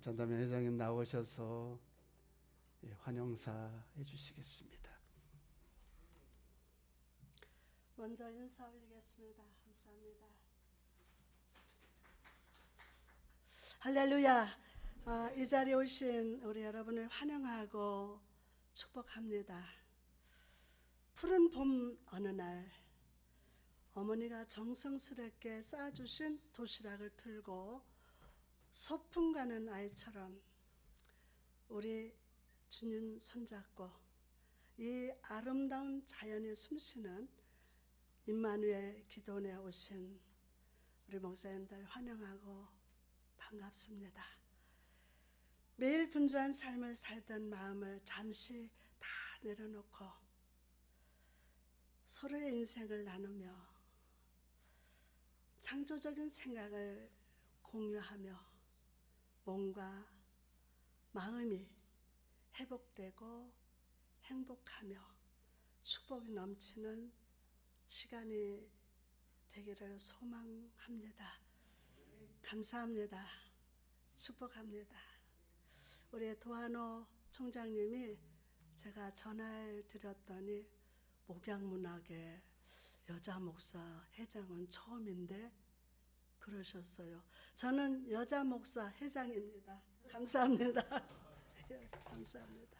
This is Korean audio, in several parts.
전담회 회장님 나오셔서 환영사 해주시겠습니다. 먼저 인사 올리겠습니다. 감사합니다. 할렐루야. 이 자리에 오신 우리 여러분을 환영하고 축복합니다. 푸른 봄 어느 날 어머니가 정성스럽게 쌓아주신 도시락을 들고 소풍 가는 아이처럼 우리 주님 손잡고 이 아름다운 자연이 숨쉬는 임마누엘 기도원에 오신 우리 목사님들 환영하고 반갑습니다. 매일 분주한 삶을 살던 마음을 잠시 다 내려놓고 서로의 인생을 나누며 창조적인 생각을 공유하며 몸과 마음이 회복되고 행복하며 축복이 넘치는 시간이 되기를 소망합니다. 감사합니다. 축복합니다. 우리 도한호 총장님이 제가 전화를 드렸더니 목양문학의 여자 목사 회장은 처음인데 그러셨어요. 저는 여자 목사 회장입니다. 감사합니다. 감사합니다.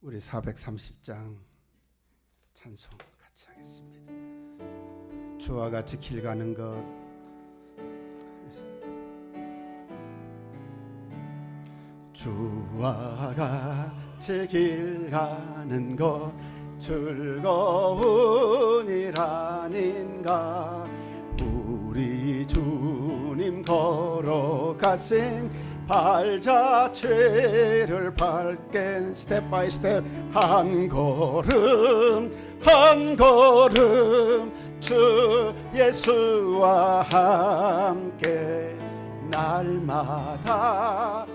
우리 430장 찬송 같이 하겠습니다. 주와 같이 길 가는 것, 주와 같이 길 가는 것 즐거운 일 아닌가. 우리 주님 걸어가신 발자취를 밟게 스텝 바이 스텝 한 걸음 한 걸음 주 예수와 함께 날마다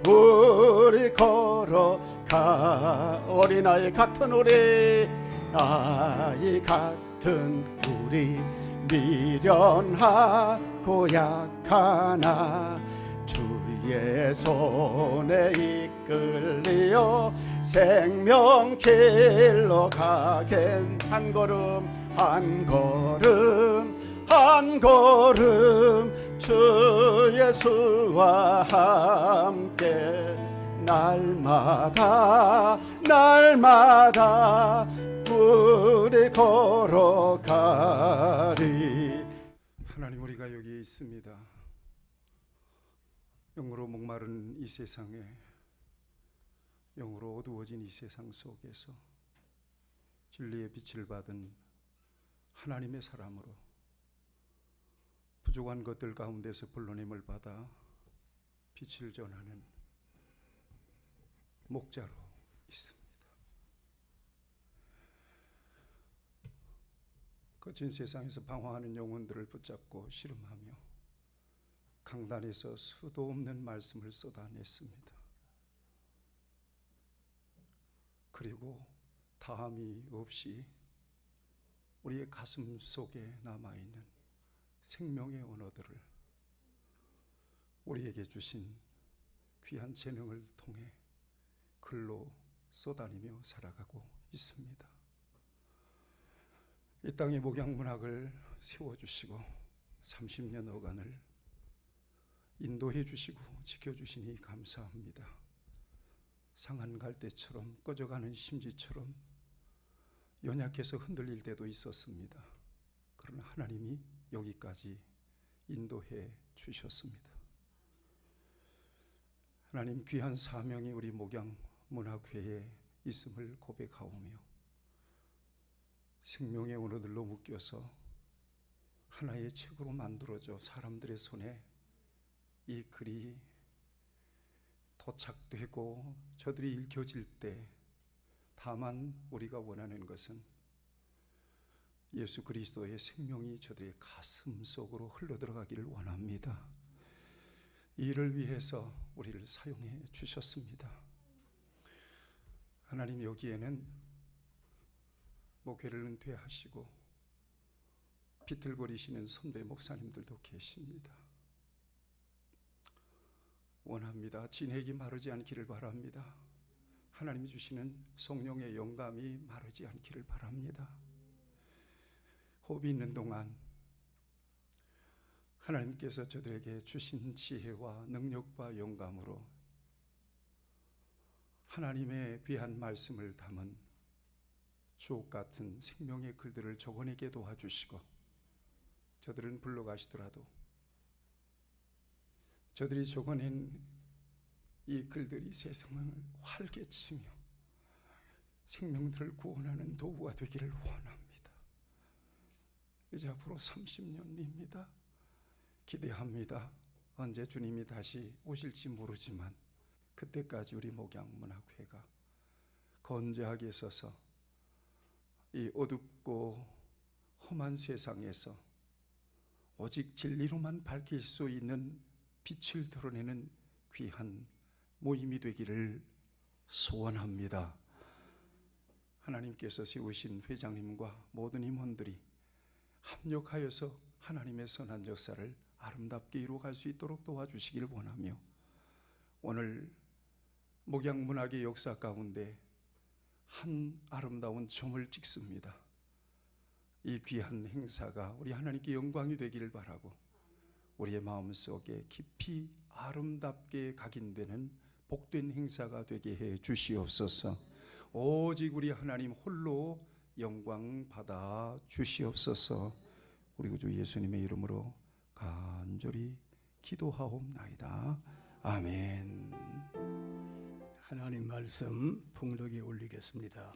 우리 걸어가. 어린아이 같은 우리 아이 같은 우리 미련하고 약하나 주의 손에 이끌려 생명길로 가겐 한 걸음 한 걸음 한 걸음 주 예수와 함께 날마다 우리 걸어가리. 하나님, 우리가 여기 있습니다. 영으로 목마른 이 세상에, 영으로 어두워진 이 세상 속에서 진리의 빛을 받은 하나님의 사람으로 부족한 것들 가운데서 불러냄을 받아 빛을 전하는 목자로 있습니다. 거친 세상에서 방황하는 영혼들을 붙잡고 씨름하며 강단에서 수도 없는 말씀을 쏟아냈습니다. 그리고 다함이 없이 우리의 가슴 속에 남아있는 생명의 언어들을 우리에게 주신 귀한 재능을 통해 글로 쏟아내며 살아가고 있습니다. 이 땅의 목양문학을 세워주시고 30년 어간을 인도해 주시고 지켜주시니 감사합니다. 상한 갈대처럼 꺼져가는 심지처럼 연약해서 흔들릴 때도 있었습니다. 그러나 하나님이 여기까지 인도해 주셨습니다. 하나님, 귀한 사명이 우리 목양문학회에 있음을 고백하오며 생명의 언어들로 묶여서 하나의 책으로 만들어져 사람들의 손에 이 글이 도착되고 저들이 읽혀질 때 다만 우리가 원하는 것은 예수 그리스도의 생명이 저들의 가슴 속으로 흘러들어가기를 원합니다. 이 일을 위해서 우리를 사용해 주셨습니다. 하나님, 여기에는 목회를 은퇴하시고 비틀거리시는 선배 목사님들도 계십니다. 원합니다. 진액이 마르지 않기를 바랍니다. 하나님이 주시는 성령의 영감이 마르지 않기를 바랍니다. 호흡이 있는 동안 하나님께서 저들에게 주신 지혜와 능력과 영감으로 하나님의 귀한 말씀을 담은 주옥 같은 생명의 글들을 적어내게 도와주시고, 저들은 불러가시더라도 저들이 적어낸 이 글들이 세상을 활개치며 생명들을 구원하는 도구가 되기를 원합니다. 이제 앞으로 30년입니다. 기대합니다. 언제 주님이 다시 오실지 모르지만 그때까지 우리 목양문학회가 건재하게 서서 이 어둡고 험한 세상에서 오직 진리로만 밝힐 수 있는 빛을 드러내는 귀한 모임이 되기를 소원합니다. 하나님께서 세우신 회장님과 모든 임원들이 합력하여서 하나님의 선한 역사를 아름답게 이루어갈 수 있도록 도와주시기를 원하며, 오늘 목양문학의 역사 가운데 한 아름다운 점을 찍습니다. 이 귀한 행사가 우리 하나님께 영광이 되기를 바라고, 우리의 마음속에 깊이 아름답게 각인되는 복된 행사가 되게 해 주시옵소서. 오직 우리 하나님 홀로 영광 받아 주시옵소서. 우리 구주 예수님의 이름으로 간절히 기도하옵나이다. 아멘. 하나님 말씀 봉독에 올리겠습니다.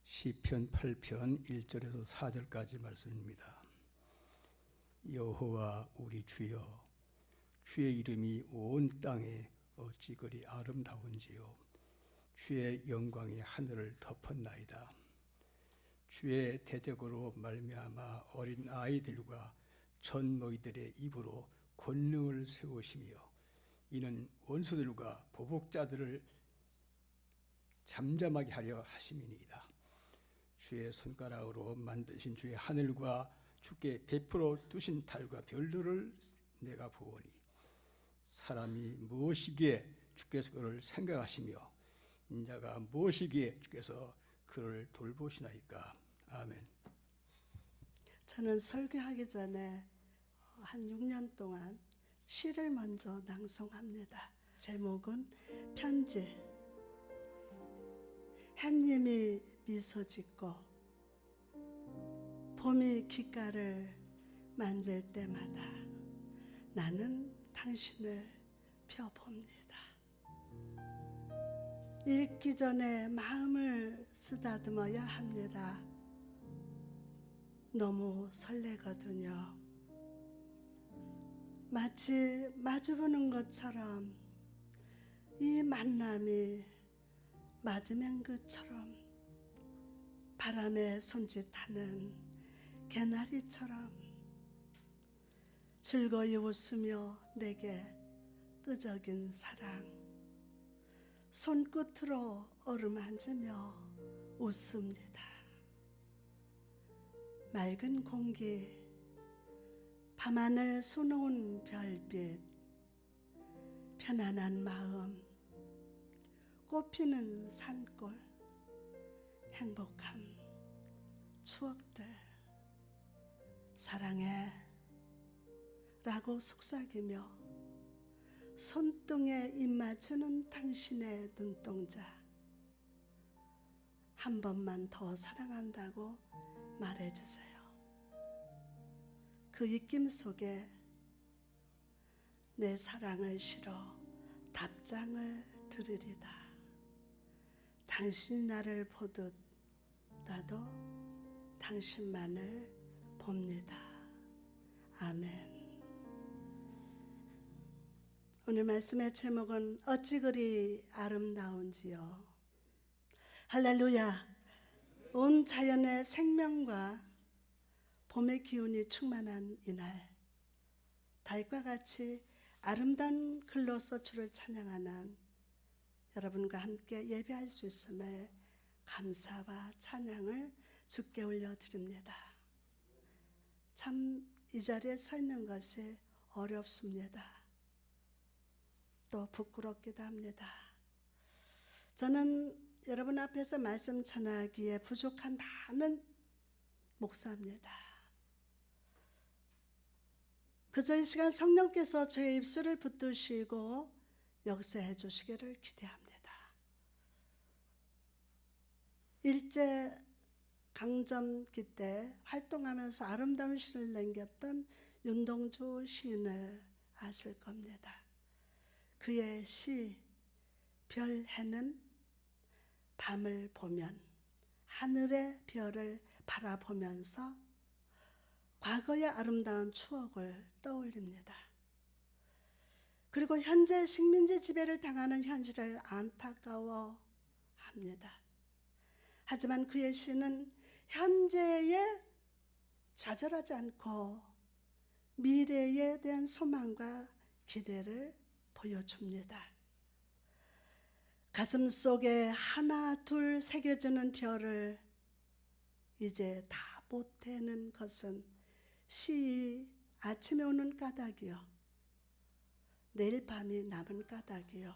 시편 8편 1절에서 4절까지 말씀입니다. 여호와 우리 주여, 주의 이름이 온 땅에 어찌 그리 아름다운지요. 주의 영광이 하늘을 덮었나이다. 주의 대적으로 말미암아 어린 아이들과 젖먹이들의 입으로 권능을 세우시며, 이는 원수들과 보복자들을 잠잠하게 하려 하심이니이다. 주의 손가락으로 만드신 주의 하늘과 주께 베풀어 두신 달과 별들을 내가 보오니, 사람이 무엇이기에 주께서 그를 생각하시며 인자가 무엇이기에 주께서 그를 돌보시나이까. 아멘. 저는 설교하기 전에 한 6년 동안 시를 먼저 낭송합니다. 제목은 편지. 햇님이 미소 짓고 봄이 귓가를 만질 때마다 나는 당신을 펴봅니다. 읽기 전에 마음을 쓰다듬어야 합니다. 너무 설레거든요. 마치 마주보는 것처럼, 이 만남이 맞으면 그처럼, 바람에 손짓하는 개나리처럼 즐거이 웃으며 내게 끄적인 사랑, 손끝으로 어루만지며 웃습니다. 맑은 공기, 밤하늘 수놓은 별빛, 편안한 마음, 꽃피는 산골, 행복한 추억들, 사랑해 라고 속삭이며 손등에 입 맞추는 당신의 눈동자, 한 번만 더 사랑한다고 말해주세요. 그 입김 속에 내 사랑을 실어 답장을 들으리다. 당신이 나를 보듯 나도 당신만을 봅니다. 아멘. 오늘 말씀의 제목은 어찌 그리 아름다운지요. 할렐루야. 온 자연의 생명과 봄의 기운이 충만한 이날, 다윗과 같이 아름다운 글로서 주를 찬양하는 여러분과 함께 예배할 수 있음을 감사와 찬양을 주께 올려드립니다. 참 이 자리에 서 있는 것이 어렵습니다. 또 부끄럽기도 합니다. 저는 여러분 앞에서 말씀 전하기에 부족한 많은 목사입니다. 그저 이 시간 성령께서 저의 입술을 붙드시고 역사해 주시기를 기대합니다. 일제 강점기 때 활동하면서 아름다운 시를 남겼던 윤동주 시인을 아실 겁니다. 그의 시 별해는 밤을 보면 하늘의 별을 바라보면서 과거의 아름다운 추억을 떠올립니다. 그리고 현재 식민지 지배를 당하는 현실을 안타까워합니다. 하지만 그의 시는 현재에 좌절하지 않고 미래에 대한 소망과 기대를 보여줍니다. 가슴 속에 하나 둘 새겨지는 별을 이제 다 보태는 것은 시 아침에 오는 까닭이요, 내일 밤이 남은 까닭이요,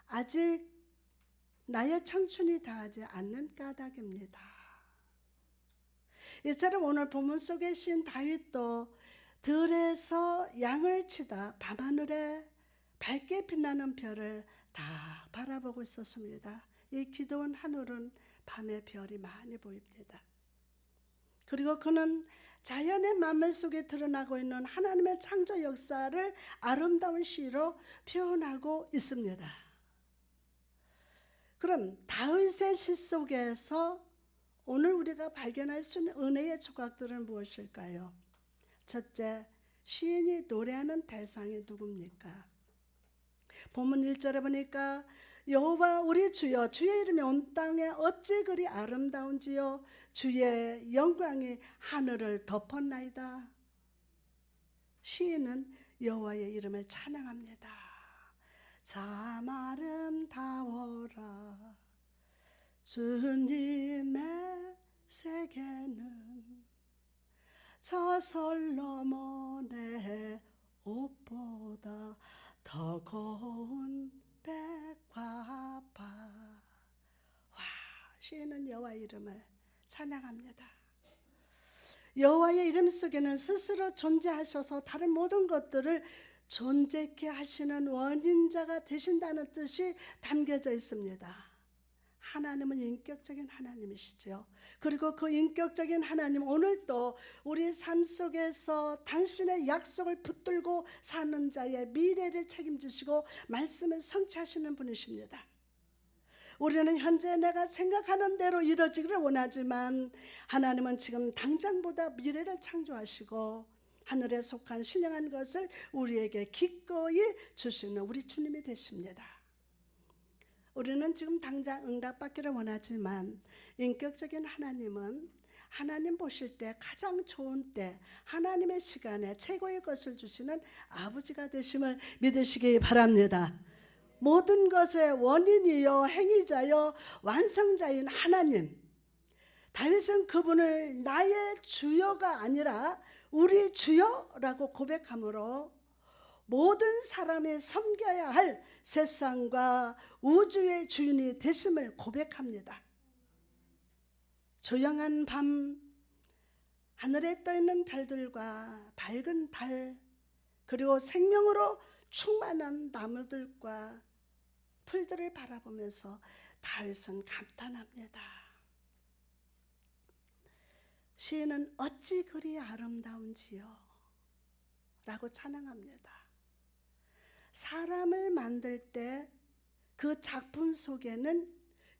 아직 나의 청춘이 다하지 않는 까닭입니다. 이처럼 오늘 본문 속에 신 다윗도 들에서 양을 치다 밤하늘에 밝게 빛나는 별을 다 바라보고 있었습니다. 이 기도원 하늘은 밤에 별이 많이 보입니다. 그리고 그는 자연의 만물 속에 드러나고 있는 하나님의 창조 역사를 아름다운 시로 표현하고 있습니다. 그럼 다윗의 시 속에서 오늘 우리가 발견할 수 있는 은혜의 조각들은 무엇일까요? 첫째, 시인이 노래하는 대상이 누굽니까? 본문 1절에 보니까 여호와 우리 주여, 주의 이름이 온 땅에 어찌 그리 아름다운지요, 주의 영광이 하늘을 덮었나이다. 시인은 여호와의 이름을 찬양합니다. 참 아름다워라 주님의 세계는 저 솔로몬의 옷보다 더 고운 백화바. 와, 시인은 여호와의 이름을 찬양합니다. 여호와의 이름 속에는 스스로 존재하셔서 다른 모든 것들을 존재케 하시는 원인자가 되신다는 뜻이 담겨져 있습니다. 하나님은 인격적인 하나님이시죠. 그리고 그 인격적인 하나님, 오늘도 우리 삶 속에서 당신의 약속을 붙들고 사는 자의 미래를 책임지시고 말씀을 성취하시는 분이십니다. 우리는 현재 내가 생각하는 대로 이루어지기를 원하지만 하나님은 지금 당장보다 미래를 창조하시고 하늘에 속한 신령한 것을 우리에게 기꺼이 주시는 우리 주님이 되십니다. 우리는 지금 당장 응답받기를 원하지만 인격적인 하나님은 하나님 보실 때 가장 좋은 때, 하나님의 시간에 최고의 것을 주시는 아버지가 되심을 믿으시기 바랍니다. 모든 것의 원인이요 행위자요 완성자인 하나님, 다윗은 그분을 나의 주여가 아니라 우리 주여라고 고백함으로 모든 사람이 섬겨야 할 세상과 우주의 주인이 되심을 고백합니다. 조용한 밤, 하늘에 떠있는 별들과 밝은 달, 그리고 생명으로 충만한 나무들과 풀들을 바라보면서 다윗은 감탄합니다. 시인은 어찌 그리 아름다운지요 라고 찬양합니다. 사람을 만들 때 그 작품 속에는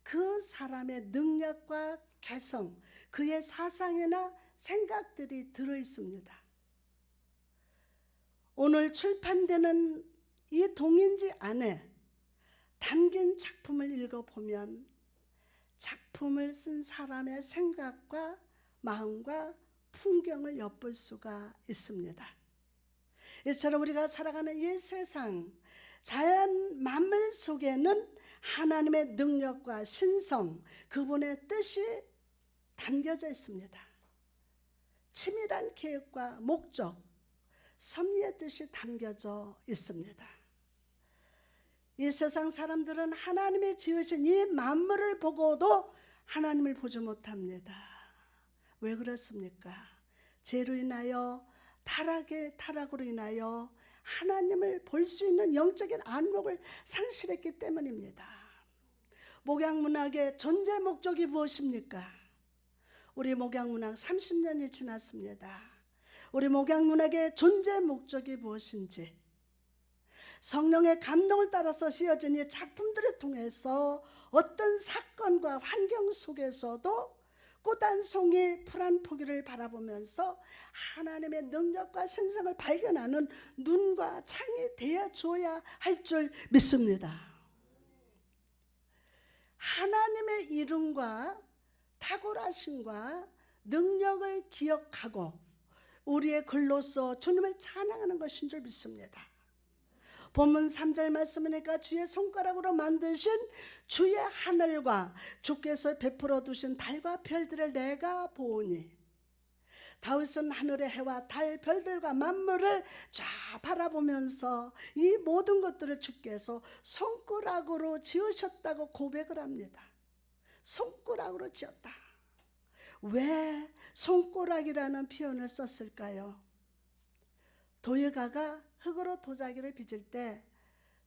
그 사람의 능력과 개성, 그의 사상이나 생각들이 들어있습니다. 오늘 출판되는 이 동인지 안에 담긴 작품을 읽어보면 작품을 쓴 사람의 생각과 마음과 풍경을 엿볼 수가 있습니다. 이처럼 우리가 살아가는 이 세상, 자연 만물 속에는 하나님의 능력과 신성, 그분의 뜻이 담겨져 있습니다. 치밀한 계획과 목적, 섭리의 뜻이 담겨져 있습니다. 이 세상 사람들은 하나님이 지으신 이 만물을 보고도 하나님을 보지 못합니다. 왜 그렇습니까? 죄로 인하여 타락으로 인하여 하나님을 볼 수 있는 영적인 안목을 상실했기 때문입니다. 목양문학의 존재 목적이 무엇입니까? 우리 목양문학 30년이 지났습니다. 우리 목양문학의 존재 목적이 무엇인지, 성령의 감동을 따라서 씌어진 이 작품들을 통해서 어떤 사건과 환경 속에서도 꽃 한 송이 풀 한 포기를 바라보면서 하나님의 능력과 신성을 발견하는 눈과 창이 되어 주어야 할 줄 믿습니다. 하나님의 이름과 탁월하심과 능력을 기억하고 우리의 글로써 주님을 찬양하는 것인 줄 믿습니다. 본문 3절 말씀이니까 주의 손가락으로 만드신 주의 하늘과 주께서 베풀어 두신 달과 별들을 내가 보오니, 다윗은 하늘의 해와 달, 별들과 만물을 쫙 바라보면서 이 모든 것들을 주께서 손가락으로 지으셨다고 고백을 합니다. 손가락으로 지었다. 왜 손가락이라는 표현을 썼을까요? 도예가가 흙으로 도자기를 빚을 때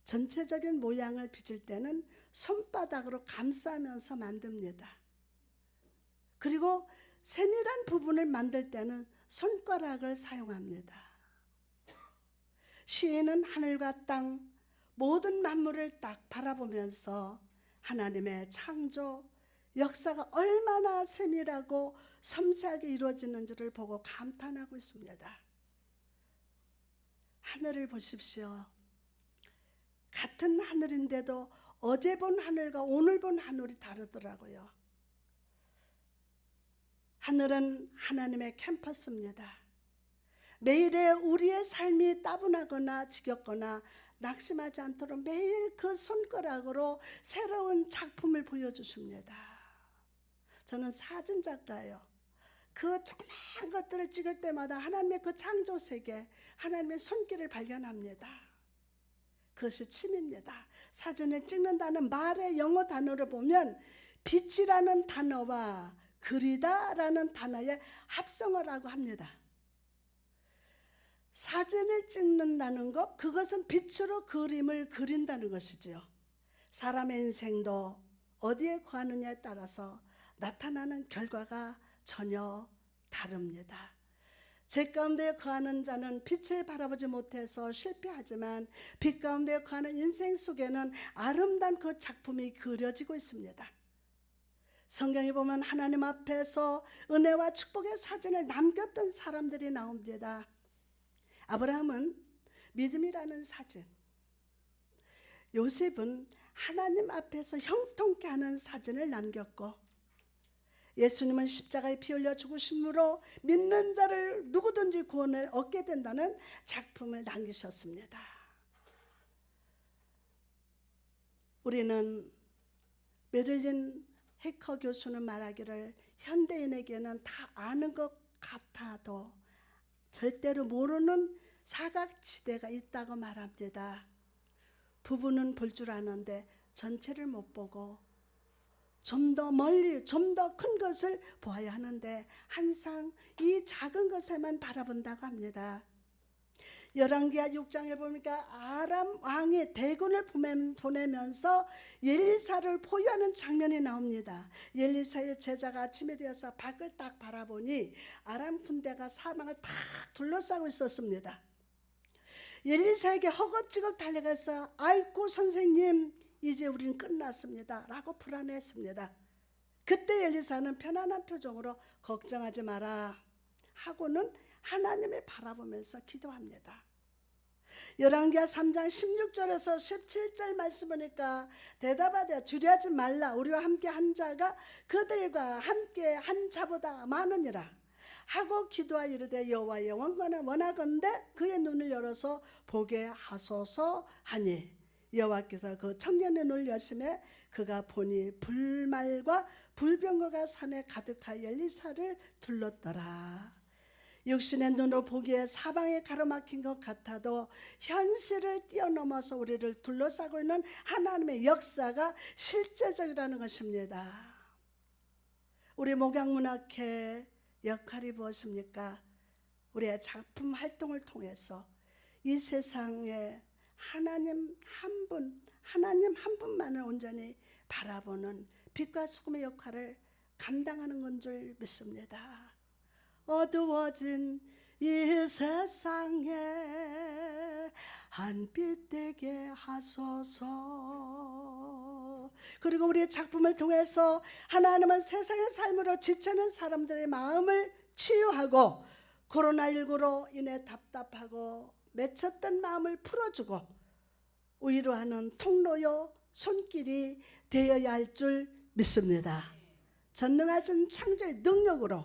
전체적인 모양을 빚을 때는 손바닥으로 감싸면서 만듭니다. 그리고 세밀한 부분을 만들 때는 손가락을 사용합니다. 시인은 하늘과 땅 모든 만물을 딱 바라보면서 하나님의 창조 역사가 얼마나 세밀하고 섬세하게 이루어지는지를 보고 감탄하고 있습니다. 하늘을 보십시오. 같은 하늘인데도 어제 본 하늘과 오늘 본 하늘이 다르더라고요. 하늘은 하나님의 캠퍼스입니다. 매일의 우리의 삶이 따분하거나 지겹거나 낙심하지 않도록 매일 그 손가락으로 새로운 작품을 보여주십니다. 저는 사진작가예요. 그 조그마한 것들을 찍을 때마다 하나님의 그 창조 세계, 하나님의 손길을 발견합니다. 그것이 취미입니다. 사진을 찍는다는 말의 영어 단어를 보면 빛이라는 단어와 그리다라는 단어의 합성어라고 합니다. 사진을 찍는다는 것, 그것은 빛으로 그림을 그린다는 것이지요. 사람의 인생도 어디에 거하느냐에 따라서 나타나는 결과가 전혀 다릅니다. 제 가운데 거하는 자는 빛을 바라보지 못해서 실패하지만 빛 가운데 거하는 인생 속에는 아름다운 그 작품이 그려지고 있습니다. 성경에 보면 하나님 앞에서 은혜와 축복의 사진을 남겼던 사람들이 나옵니다. 아브라함은 믿음이라는 사진, 요셉은 하나님 앞에서 형통케 하는 사진을 남겼고, 예수님은 십자가에 피 흘려 죽으심으로 믿는 자를 누구든지 구원을 얻게 된다는 작품을 남기셨습니다. 우리는 메릴린 해커 교수는 말하기를 현대인에게는 다 아는 것 같아도 절대로 모르는 사각지대가 있다고 말합니다. 부부는 볼 줄 아는데 전체를 못 보고 좀 더 멀리, 좀 더 큰 것을 보아야 하는데 항상 이 작은 것에만 바라본다고 합니다. 열왕기하 6장에 보니까 아람 왕이 대군을 보내면서 엘리사를 포위하는 장면이 나옵니다. 엘리사의 제자가 아침에 되어서 밖을 딱 바라보니 아람 군대가 사방을 탁 둘러싸고 있었습니다. 엘리사에게 허겁지겁 달려가서 아이고 선생님, 이제 우리는 끝났습니다 라고 불안해했습니다. 그때 엘리사는 편안한 표정으로 걱정하지 마라 하고는 하나님을 바라보면서 기도합니다. 열왕기하 3장 16절에서 17절 말씀 보니까 대답하되 두려워하지 말라, 우리와 함께 한 자가 그들과 함께 한 자보다 많으니라 하고 기도하여 이르되 여호와의 영원권을 원하건대 그의 눈을 열어서 보게 하소서 하니, 여호와께서 그 청년의 눈을 여심해 그가 보니 불말과 불병거가 산에 가득하여 엘리사를 둘렀더라. 육신의 눈으로 보기에 사방에 가로막힌 것 같아도 현실을 뛰어넘어서 우리를 둘러싸고 있는 하나님의 역사가 실제적이라는 것입니다. 우리 목양문학회 역할이 무엇입니까? 우리의 작품 활동을 통해서 이 세상에 하나님 한 분만을 온전히 바라보는 빛과 소금의 역할을 감당하는 건 줄 믿습니다. 어두워진 이 세상에 한빛 되게 하소서. 그리고 우리의 작품을 통해서 하나님은 세상의 삶으로 지치는 사람들의 마음을 치유하고 코로나19로 인해 답답하고 맺혔던 마음을 풀어주고 위로하는 통로요 손길이 되어야 할 줄 믿습니다. 전능하신 창조의 능력으로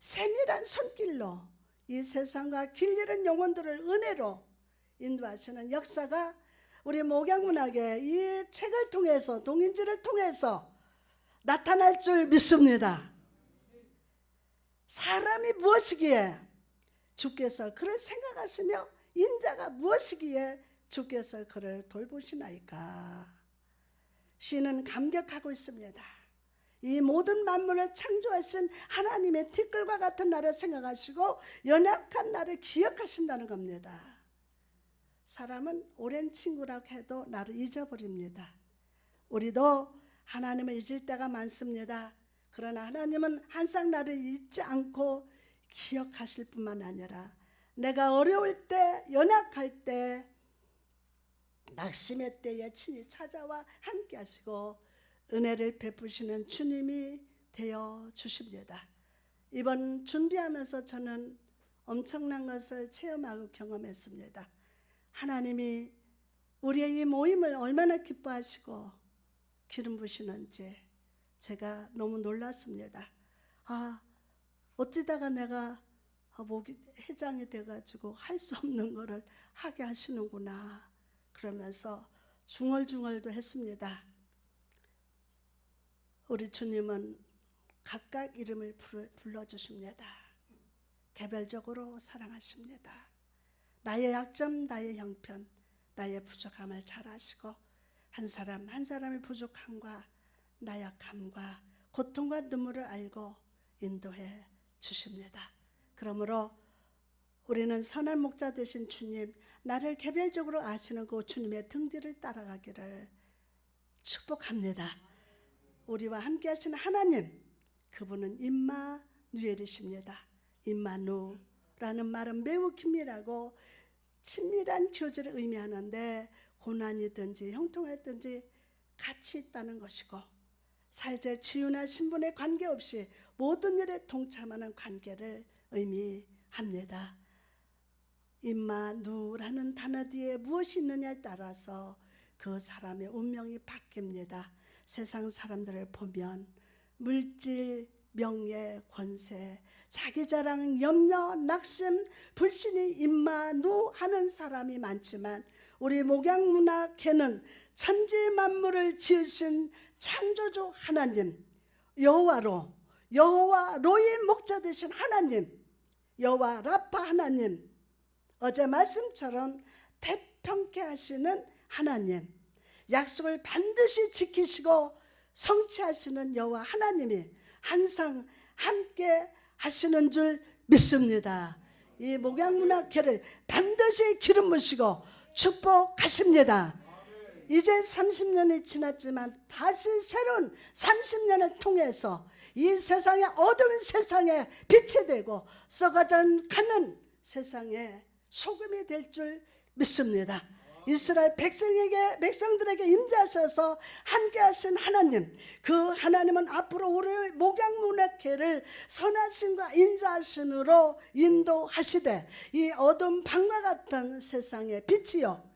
세밀한 손길로 이 세상과 길 잃은 영혼들을 은혜로 인도하시는 역사가 우리 목양문학의 이 책을 통해서 동인지를 통해서 나타날 줄 믿습니다. 사람이 무엇이기에 주께서 그를 생각하시며 인자가 무엇이기에 주께서 그를 돌보시나이까. 시는 감격하고 있습니다. 이 모든 만물을 창조하신 하나님의 티끌과 같은 나를 생각하시고 연약한 나를 기억하신다는 겁니다. 사람은 오랜 친구라고 해도 나를 잊어버립니다. 우리도 하나님을 잊을 때가 많습니다. 그러나 하나님은 항상 나를 잊지 않고 기억하실 뿐만 아니라 내가 어려울 때, 연약할 때, 낙심의 때에 친히 찾아와 함께 하시고 은혜를 베푸시는 주님이 되어 주십니다. 이번 준비하면서 저는 엄청난 것을 체험하고 경험했습니다. 하나님이 우리의 이 모임을 얼마나 기뻐하시고 기름 부시는지 제가 너무 놀랐습니다. 어찌다가 내가 회장이 돼가지고 할 수 없는 거를 하게 하시는구나. 그러면서 중얼중얼도 했습니다. 우리 주님은 각각 이름을 불러주십니다. 개별적으로 사랑하십니다. 나의 약점, 나의 형편, 나의 부족함을 잘 아시고 한 사람 한 사람의 부족함과 나약함과 고통과 눈물을 알고 인도해 주십니다. 그러므로 우리는 선한 목자 되신 주님, 나를 개별적으로 아시는 그 주님의 등 뒤를 따라가기를 축복합니다. 우리와 함께 하시는 하나님, 그분은 임마누엘이십니다. 임마누라는 말은 매우 긴밀하고 친밀한 교제를 의미하는데 고난이든지 형통하든지 같이 있다는 것이고 사회적 지위나 신분에 관계없이 모든 일에 동참하는 관계를 의미합니다. 임마누라는 단어 뒤에 무엇이 있느냐에 따라서 그 사람의 운명이 바뀝니다. 세상 사람들을 보면 물질, 명예, 권세, 자기 자랑, 염려, 낙심, 불신이 임마누 하는 사람이 많지만 우리 목양문학회는 천지 만물을 지으신 창조주 하나님, 여호와 로의 목자 되신 하나님, 여호와 라파 하나님, 어제 말씀처럼 태평케 하시는 하나님, 약속을 반드시 지키시고 성취하시는 여호와 하나님이 항상 함께 하시는 줄 믿습니다. 이 목양문학회를 반드시 기름 부으시고 축복하십니다. 이제 30년이 지났지만 다시 새로운 30년을 통해서 이 세상의 어두운 세상에 빛이 되고 썩어져 가는 세상에 소금이 될 줄 믿습니다. 이스라엘 백성들에게 임재하셔서 함께하신 하나님, 그 하나님은 앞으로 우리 목양문학회를 선하심과 인자하심으로 인도하시되 이 어두운 밤과 같은 세상의 빛이요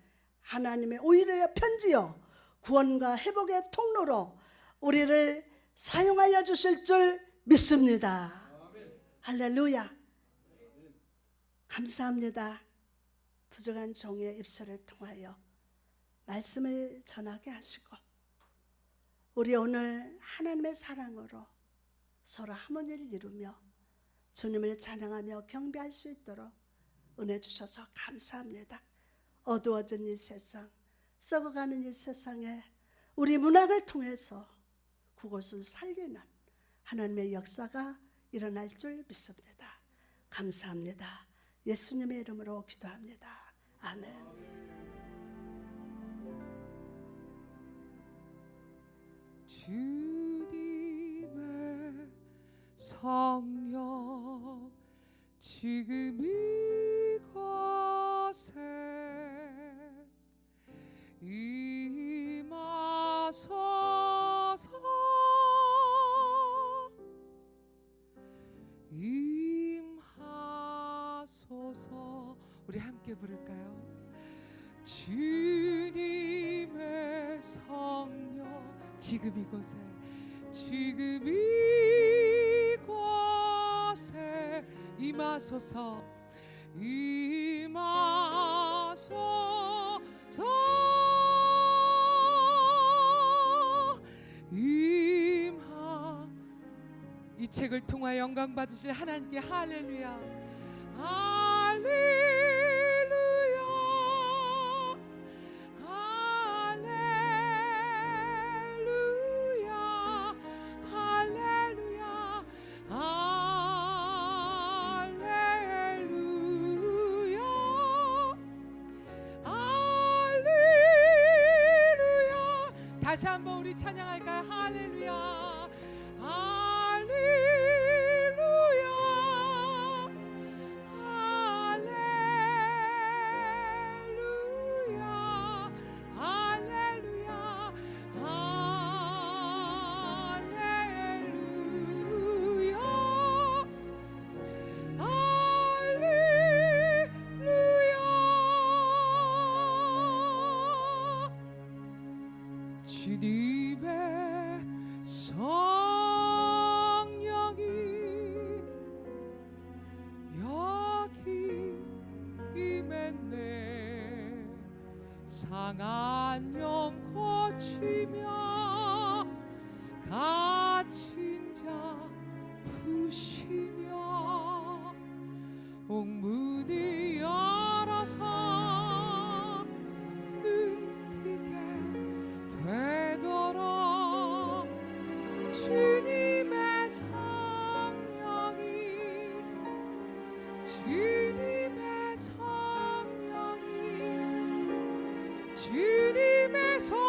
하나님의 오히려 편지요 구원과 회복의 통로로 우리를 사용하여 주실 줄 믿습니다. 할렐루야. 감사합니다. 부족한 종의 입술을 통하여 말씀을 전하게 하시고 우리 오늘 하나님의 사랑으로 서로 하모니를 이루며 주님을 찬양하며 경배할 수 있도록 은혜 주셔서 감사합니다. 어두워진 이 세상, 썩어가는 이 세상에 우리 문학을 통해서 그곳을 살리는 하나님의 역사가 일어날 줄 믿습니다. 감사합니다. 예수님의 이름으로 기도합니다. 아멘. 주님의 성령 지금 이곳에 임하소서 임하소서. 우리 함께 부를까요? 주님의 성령 지금 이곳에 지금 이곳에 임하소서 임하소서 이 책을 통하여 영광 받으실 하나님께 할렐루야 할렐루야 다시 한번 우리 찬양할까요? 할렐루야 할렐루야 할렐루야 할렐루야 할렐루야 주님의 성령이 여기 임했네 상한 영 고치며 갇힌 자 푸시며 옥문이 열어서 눈뜨게 되도록 주님의 성령이 주님의 성령이 주님의 성령이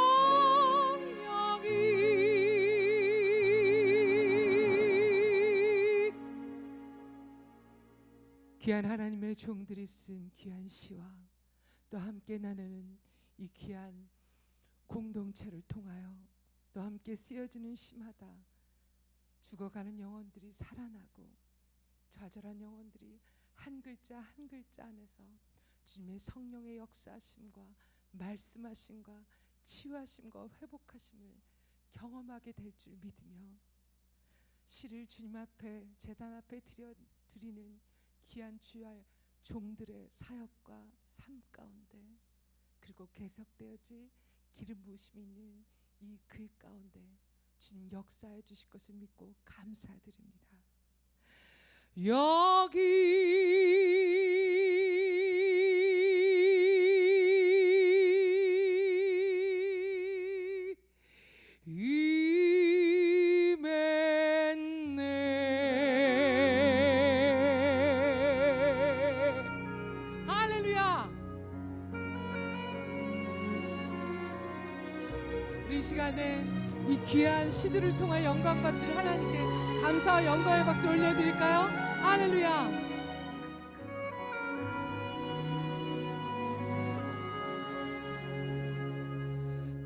귀한 하나님의 종들이 쓴 귀한 시와 또 함께 나누는 이 귀한 공동체를 통하여 또 함께 쓰여지는 시마다 죽어가는 영혼들이 살아나고 좌절한 영혼들이 한 글자 한 글자 안에서 주님의 성령의 역사하심과 말씀하심과 치유하심과 회복하심을 경험하게 될 줄 믿으며 시를 주님 앞에 제단 앞에 드리는 귀한 주의 종들의 사역과 삶 가운데 그리고 계속되어질 기름 부으심이 있는 이 글 가운데 주님 역사해 주실 것을 믿고 감사드립니다. 여기 임했네. 할렐루야. 이 시간에 이 귀한 시들을 통해 영광 받으실 하나님께 감사와 영광의 박수 올려드릴까요? 할렐루야.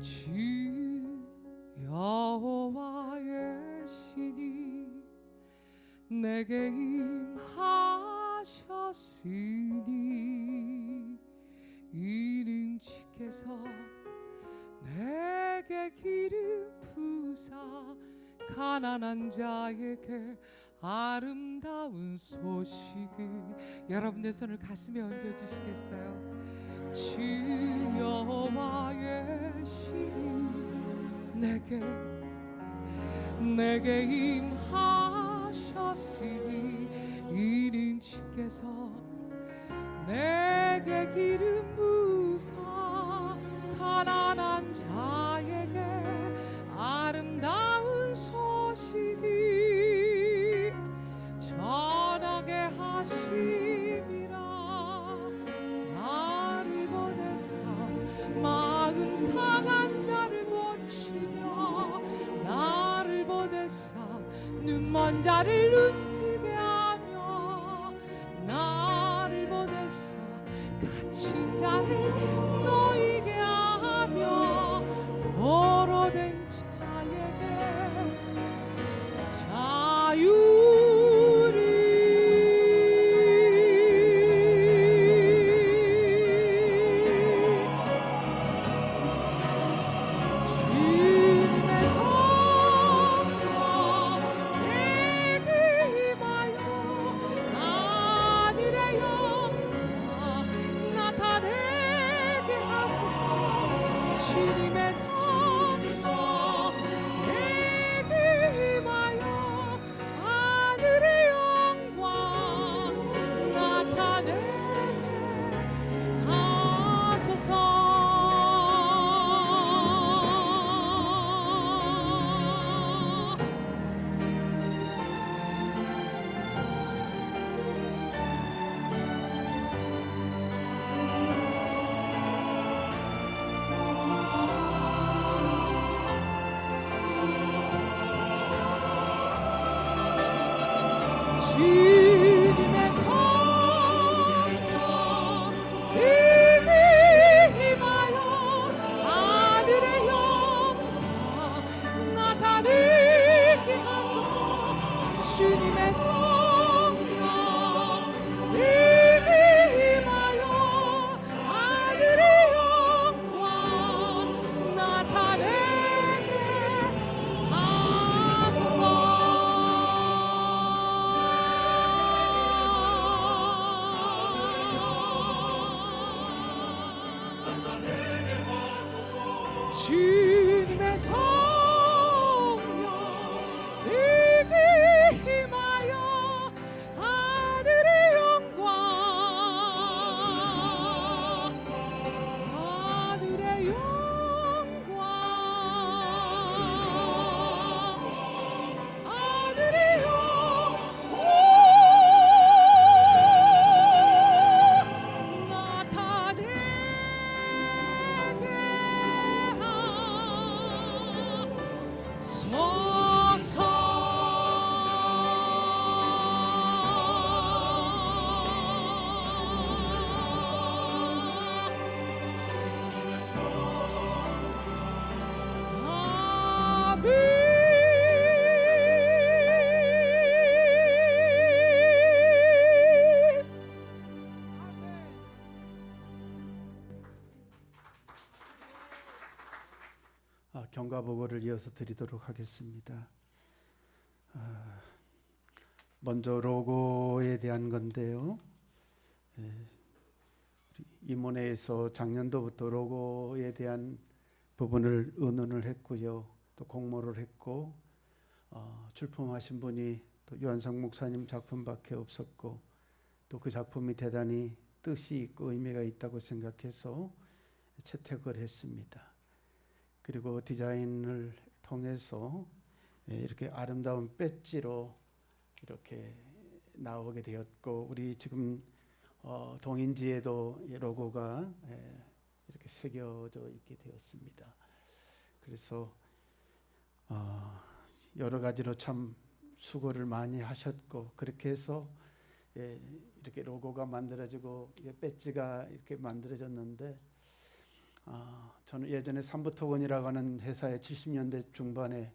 주 여호와의 신이 내게 임하셨으니 이는 주께서 내게 기름 부사 가난한 자에게 아름다운 소식을 여러분의 손을 가슴에 얹어 주시겠어요? 여호와의 신이 내게 임하셨으니 이는 주께서 내게 기름 부사 가난한 자에게 아름다운 소식이 전하게 하심이라. 나를 보내사 마음 상한 자를 고치며 나를 보내사 눈먼 자를 눈뜨게 하며 나를 보내사 갇힌 자를 놓이게 하며 포로된 자에게 주님의 성서 내게 임하여 하늘의 영광 나타내게 하소서. 주님의 성서 내게 임하여 하늘의 영광 나타내게 하소서. 주님의 성령 내게 임하여 하늘의 영광 나타내게 하소서. 주님의 성령 내게 임하여 하늘의 영광 하늘의 영광 하늘의 영광 나타내게 경과보고를 이어서 드리도록 하겠습니다. 먼저 로고에 대한 건데요. 임원회에서 작년도부터 로고에 대한 부분을 의논을 했고요. 또 공모를 했고 출품하신 분이 또 유한상 목사님 작품밖에 없었고 또 그 작품이 대단히 뜻이 있고 의미가 있다고 생각해서 채택을 했습니다. 그리고 디자인을 통해서 이렇게 아름다운 배지로 이렇게 나오게 되었고 우리 지금 동인지에도 로고가 이렇게 새겨져 있게 되었습니다. 그래서 여러 가지로 참 수고를 많이 하셨고 그렇게 해서 이렇게 로고가 만들어지고 배지가 이렇게 만들어졌는데 저는 예전에 삼부토건이라고 하는 회사에 70년대 중반에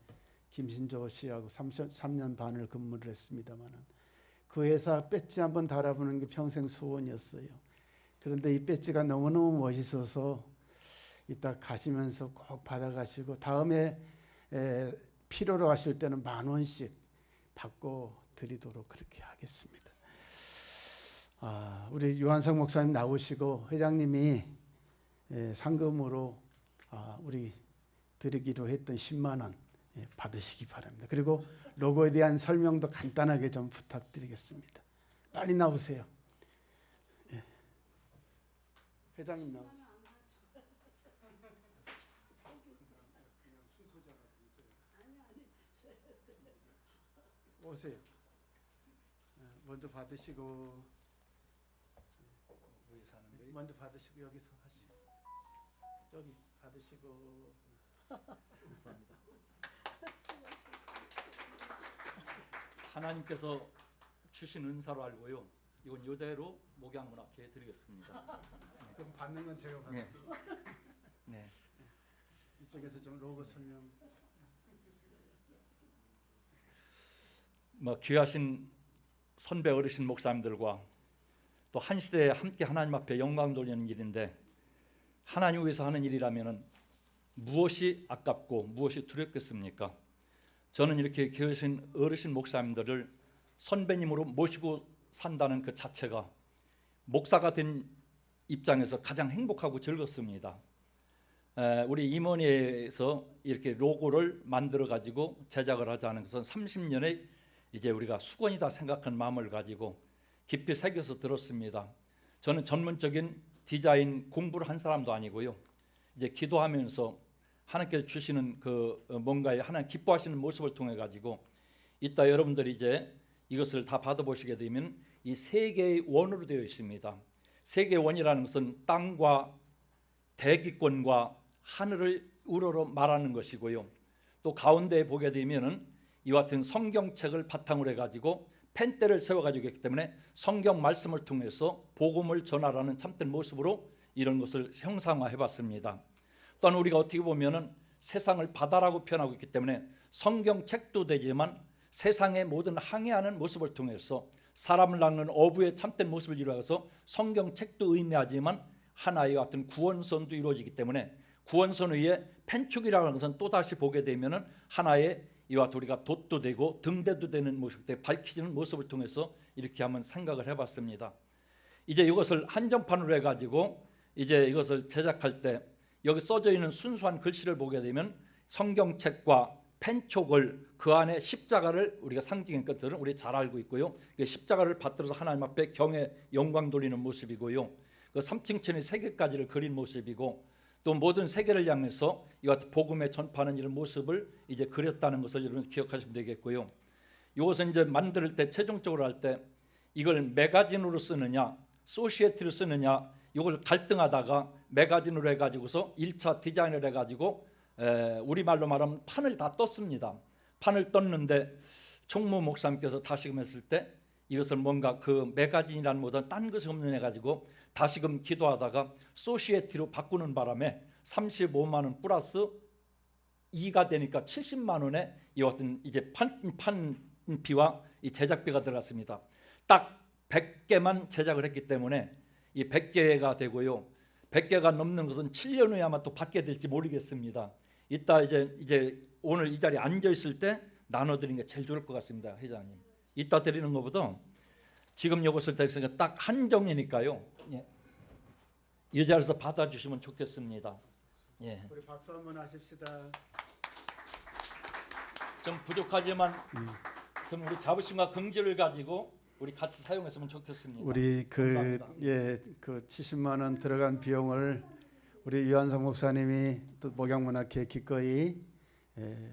김신조 씨하고 3년 반을 근무를 했습니다만 그 회사 배지 한번 달아보는 게 평생 소원이었어요. 그런데 이 배지가 너무너무 멋있어서 이따 가시면서 꼭 받아가시고 다음에 필요로 하실 때는 10,000원씩 받고 드리도록 그렇게 하겠습니다. 우리 유한성 목사님 나오시고 회장님이 상금으로 우리 드리기로 했던 10만 원 받으시기 바랍니다. 그리고 로고에 대한 설명도 간단하게 좀 부탁드리겠습니다. 빨리 나오세요. 회장님 나오세요. 오세요. 먼저 받으시고 먼저 받으시고 여기서 하시고 저기 받으시고 감사합니다. 하나님께서 주신 은사로 알고요. 이건 이대로 목양문 앞에 드리겠습니다. 그럼 받는 건 제가 네. 받을게요. 네. 이쪽에서 좀 로고 설명. 귀하신 선배 어르신 목사님들과 또 한 시대에 함께 하나님 앞에 영광 돌리는 일인데, 하나님 위해서 하는 일이라면은 무엇이 아깝고 무엇이 두렵겠습니까? 저는 이렇게 계신 어르신 목사님들을 선배님으로 모시고 산다는 그 자체가 목사가 된 입장에서 가장 행복하고 즐겁습니다. 우리 임원회에서 이렇게 로고를 만들어 가지고 제작을 하자는 것은 30년의 이제 우리가 수건이다 생각하는 마음을 가지고 깊이 새겨서 들었습니다. 저는 전문적인 디자인 공부를 한 사람도 아니고요. 이제 기도하면서 하나님께서 주시는 그 뭔가에 하나님 기뻐하시는 모습을 통해 가지고 이따 여러분들이 이제 이것을 다 받아보시게 되면 이 세 개의 원으로 되어 있습니다. 세 개의 원이라는 것은 땅과 대기권과 하늘을 우러러 말하는 것이고요. 또 가운데에 보게 되면은 이와 같은 성경책을 바탕으로 해가지고 펜대를 세워가지고 있기 때문에 성경 말씀을 통해서 복음을 전하라는 참된 모습으로 이런 것을 형상화해봤습니다. 또한 우리가 어떻게 보면은 세상을 바다라고 표현하고 있기 때문에 성경책도 되지만 세상의 모든 항해하는 모습을 통해서 사람을 낚는 어부의 참된 모습을 이루어서 성경책도 의미하지만 하나의 같은 구원선도 이루어지기 때문에 구원선 위에 펜촉이라는 것은 또다시 보게 되면은 하나의 이와 같이 우리가 돛도 되고 등대도 되는 모습 때 밝히지는 모습을 통해서 이렇게 한번 생각을 해봤습니다. 이제 이것을 한정판으로 해가지고 이제 이것을 제작할 때 여기 써져 있는 순수한 글씨를 보게 되면 성경책과 펜촉을 그 안에 십자가를 우리가 상징의 것들은 우리 잘 알고 있고요. 십자가를 받들어서 하나님 앞에 경외 영광 돌리는 모습이고요. 그 삼층천의 세계까지를 그린 모습이고 또 모든 세계를 향해서 이와 같은 복음의 전파하는 이런 모습을 이제 그렸다는 것을 여러분 기억하시면 되겠고요. 이것은 이제 만들 때 최종적으로 할 때 이걸 매거진으로 쓰느냐 소시에티로 쓰느냐 이걸 갈등하다가 매거진으로 해가지고서 1차 디자인을 해가지고 우리말로 말하면 판을 다 떴습니다. 판을 떴는데 총무 목사님께서 다시금 했을 때 이것을 뭔가 그 매거진이라는 보다 딴 것이 없는 해가지고 다시금 기도하다가 소시에티로 바꾸는 바람에 35만 원 플러스 2가 되니까 70만 원에 이와 같은 이제 판비와 이 제작비가 들어갔습니다. 딱 100개만 제작을 했기 때문에 이 100개가 되고요. 100개가 넘는 것은 7년 후에 아마 또 받게 될지 모르겠습니다. 이따 이제 오늘 이 자리에 앉아 있을 때 나눠드리는 게 제일 좋을 것 같습니다, 회장님. 이따 드리는 것보다 지금 이것을 드리니까 딱 한정이니까요. 예. 이 자리에서 받아주시면 좋겠습니다. 예. 우리 박수 한번 하십시다. 좀 부족하지만 좀 우리 자부심과 긍지를 가지고 우리 같이 사용했으면 좋겠습니다. 우리 그 70만 원 들어간 비용을 우리 유한성 목사님이 또 목양문학회 기꺼이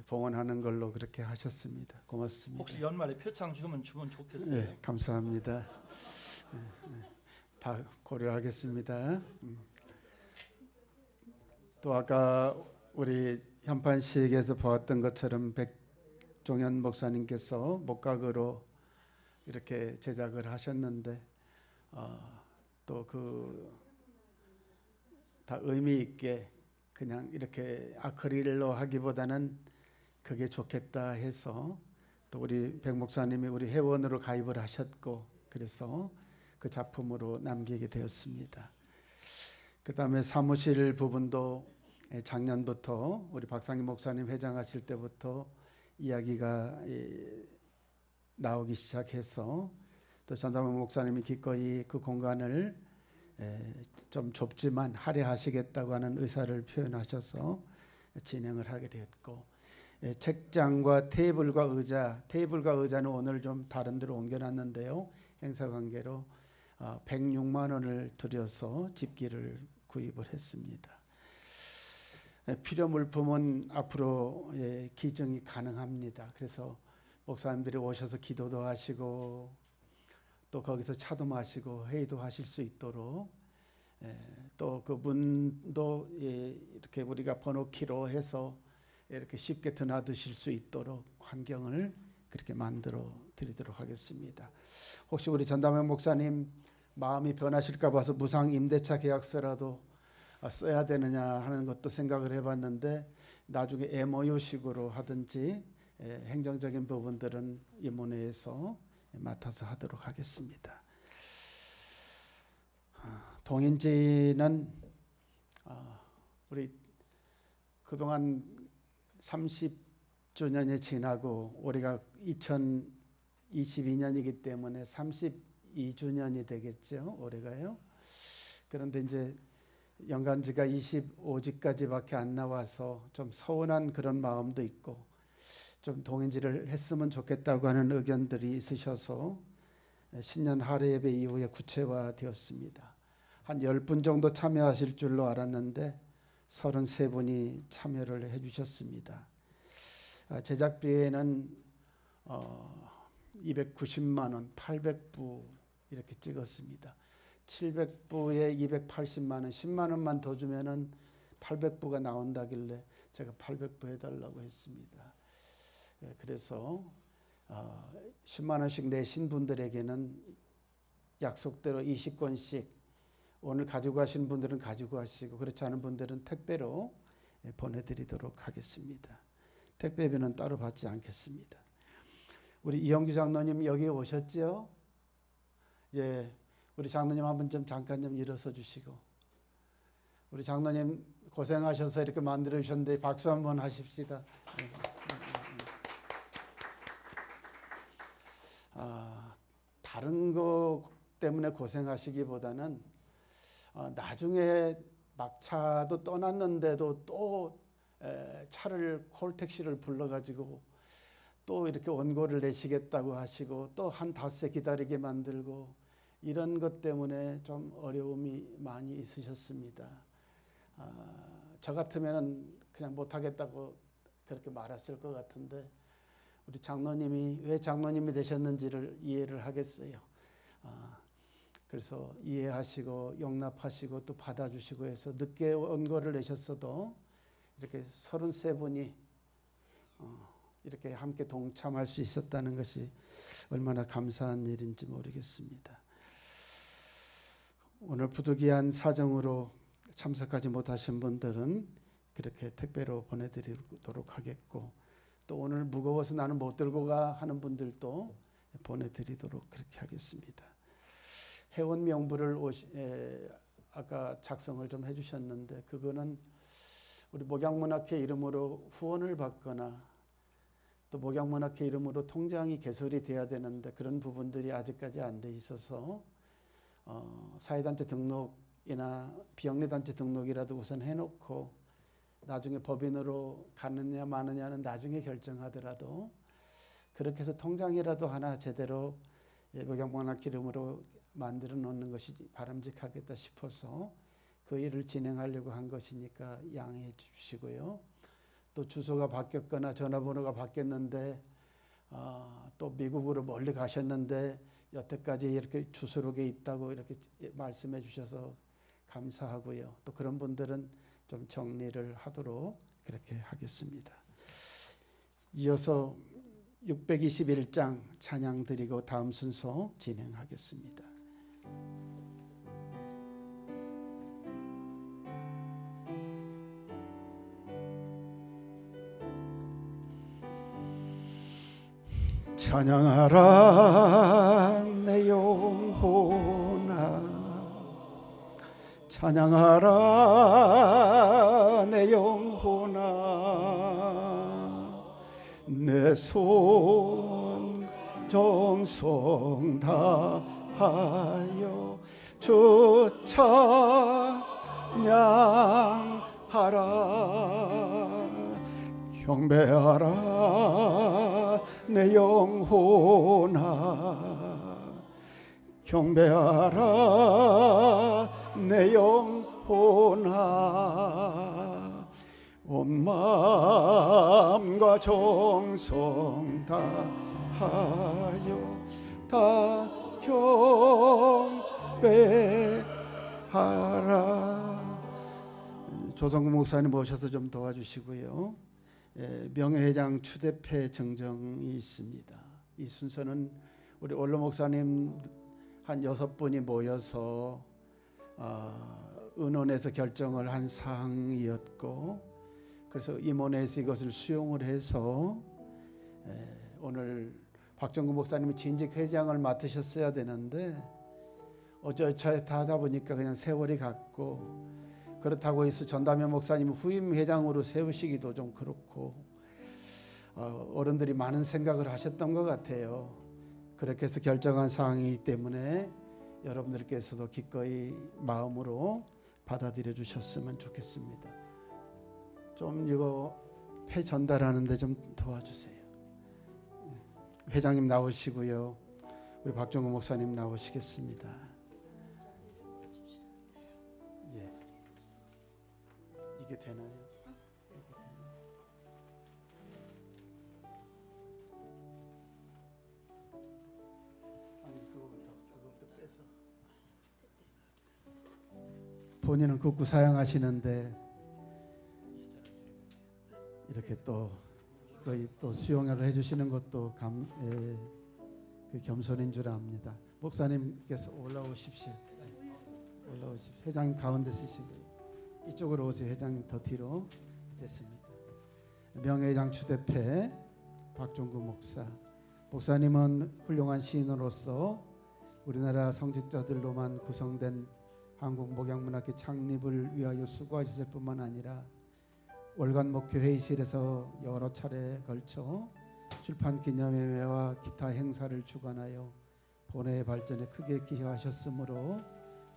봉헌하는 걸로 그렇게 하셨습니다. 고맙습니다. 혹시 연말에 표창 주면 좋겠어요. 네, 감사합니다. 다 고려하겠습니다. 또 아까 우리 현판식에서 보았던 것처럼 백종현 목사님께서 목각으로 이렇게 제작을 하셨는데 또 그 다 의미 있게 그냥 이렇게 아크릴로 하기보다는 그게 좋겠다 해서 또 우리 백 목사님이 우리 회원으로 가입을 하셨고 그래서 그 작품으로 남기게 되었습니다. 그 다음에 사무실 부분도 작년부터 우리 박상희 목사님 회장하실 때부터 이야기가 나오기 시작해서 또 전담원 목사님이 기꺼이 그 공간을 좀 좁지만 할애하시겠다고 하는 의사를 표현하셔서 진행을 하게 되었고, 책장과 테이블과 의자는 오늘 좀 다른 데로 옮겨놨는데요. 행사 관계로 106만 원을 들여서 집기를 구입을 했습니다. 필요 물품은 앞으로 기증이 가능합니다. 그래서 목사님들이 오셔서 기도도 하시고 또 거기서 차도 마시고 회의도 하실 수 있도록, 또 그 문도 이렇게 우리가 번호키로 해서 이렇게 쉽게 드나드실 수 있도록 환경을 그렇게 만들어 드리도록 하겠습니다. 혹시 우리 전담회 목사님 마음이 변하실까 봐서 무상 임대차 계약서라도 써야 되느냐 하는 것도 생각을 해봤는데, 나중에 MOU식으로 하든지 행정적인 부분들은 임원회에서 맡아서 하도록 하겠습니다. 동인지는 우리 그동안 30주년이 지나고 올해가 2022년이기 때문에 32주년이 되겠죠. 올해가요. 그런데 이제 연간지가 25지까지밖에 안 나와서 좀 서운한 그런 마음도 있고, 좀 동인지를 했으면 좋겠다고 하는 의견들이 있으셔서 신년 할애 예배 이후에 구체화되었습니다. 한 10분 정도 참여하실 줄로 알았는데 33분이 참여를 해주셨습니다. 제작비에는 290만 원, 800부 이렇게 찍었습니다. 700부에 280만 원, 10만 원만 더 주면은 800부가 나온다길래 제가 800부 해달라고 했습니다. 그래서 10만 원씩 내신 분들에게는 약속대로 20권씩 오늘 가지고 가신 분들은 가지고 가시고, 그렇지 않은 분들은 택배로 보내드리도록 하겠습니다. 택배비는 따로 받지 않겠습니다. 우리 이영규 장로님 여기 오셨죠? 예, 우리 장로님 한번 잠깐 일어서 주시고, 우리 장로님 고생하셔서 이렇게 만들어 주셨는데 박수 한번 하십시다. 다른 거 때문에 고생하시기보다는 나중에 막차도 떠났는데도 또 차를 콜택시를 불러가지고 또 이렇게 원고를 내시겠다고 하시고 또 한 닷새 기다리게 만들고, 이런 것 때문에 좀 어려움이 많이 있으셨습니다. 저 같으면 그냥 못하겠다고 그렇게 말했을 것 같은데, 우리 장로님이 왜 장로님이 되셨는지를 이해를 하겠어요. 그래서 이해하시고 용납하시고 또 받아주시고 해서 늦게 원고를 내셨어도 이렇게 33분이 이렇게 함께 동참할 수 있었다는 것이 얼마나 감사한 일인지 모르겠습니다. 오늘 부득이한 사정으로 참석하지 못하신 분들은 그렇게 택배로 보내드리도록 하겠고, 또 오늘 무거워서 나는 못 들고 가 하는 분들도 보내드리도록 그렇게 하겠습니다. 회원 명부를 아까 작성을 좀 해주셨는데, 그거는 우리 목양문학회 이름으로 후원을 받거나 또 목양문학회 이름으로 통장이 개설이 돼야 되는데 그런 부분들이 아직까지 안 돼 있어서 사회단체 등록이나 비영리단체 등록이라도 우선 해놓고 나중에 법인으로 가느냐 마느냐는 나중에 결정하더라도 그렇게 해서 통장이라도 하나 제대로 목양문학회 이름으로 만들어 놓는 것이 바람직하겠다 싶어서 그 일을 진행하려고 한 것이니까 양해해 주시고요. 또 주소가 바뀌었거나 전화번호가 바뀌었는데 또 미국으로 멀리 가셨는데 여태까지 이렇게 주소록에 있다고 이렇게 말씀해 주셔서 감사하고요. 또 그런 분들은 좀 정리를 하도록 그렇게 하겠습니다. 이어서 621장 찬양 드리고 다음 순서 진행하겠습니다. 찬양하라 내 영혼아, 찬양하라 내 영혼아, 내 손 정성 다하여 주 찬양하라. 경배하라 내 영혼아, 경배하라 내 영혼아. 온 마음과 정성 다하여 다 경배하라. 조성구 목사님 모셔서 좀 도와주시고요. 명예회장 추대패 정정이 있습니다. 이 순서는 우리 원로 목사님 한 6분이 모여서 의논해서 결정을 한 사항이었고, 그래서 임원회에서 이것을 수용을 해서 오늘 박정구 목사님이 진직 회장을 맡으셨어야 되는데 어쩌저쩌 다 하다 보니까 그냥 세월이 갔고, 그렇다고 해서 전담회 목사님 후임 회장으로 세우시기도 좀 그렇고, 어른들이 많은 생각을 하셨던 것 같아요. 그렇게 해서 결정한 사항이기 때문에 여러분들께서도 기꺼이 마음으로 받아들여 주셨으면 좋겠습니다. 좀 이거 폐 전달하는데 좀 도와주세요. 회장님 나오시고요. 우리 박정구 목사님 나오시겠습니다. 예. 이게 되나요? 아니 그거부터 빼서. 본인은 극구 사양하시는데 이렇게 또 거의 또 수용을 해주시는 것도 그 겸손인 줄 압니다. 목사님께서 올라오십시오. 올라오십시오. 회장님 가운데 쓰시고 이쪽으로 오세요. 회장님 더 뒤로 됐습니다. 명예회장 추대패 박종구 목사. 목사님은 훌륭한 시인으로서 우리나라 성직자들로만 구성된 한국목양문학회 창립을 위하여 수고하셨을 뿐만 아니라 월간 목회 회의실에서 여러 차례에 걸쳐 출판 기념회와 기타 행사를 주관하여 본회의 발전에 크게 기여하셨으므로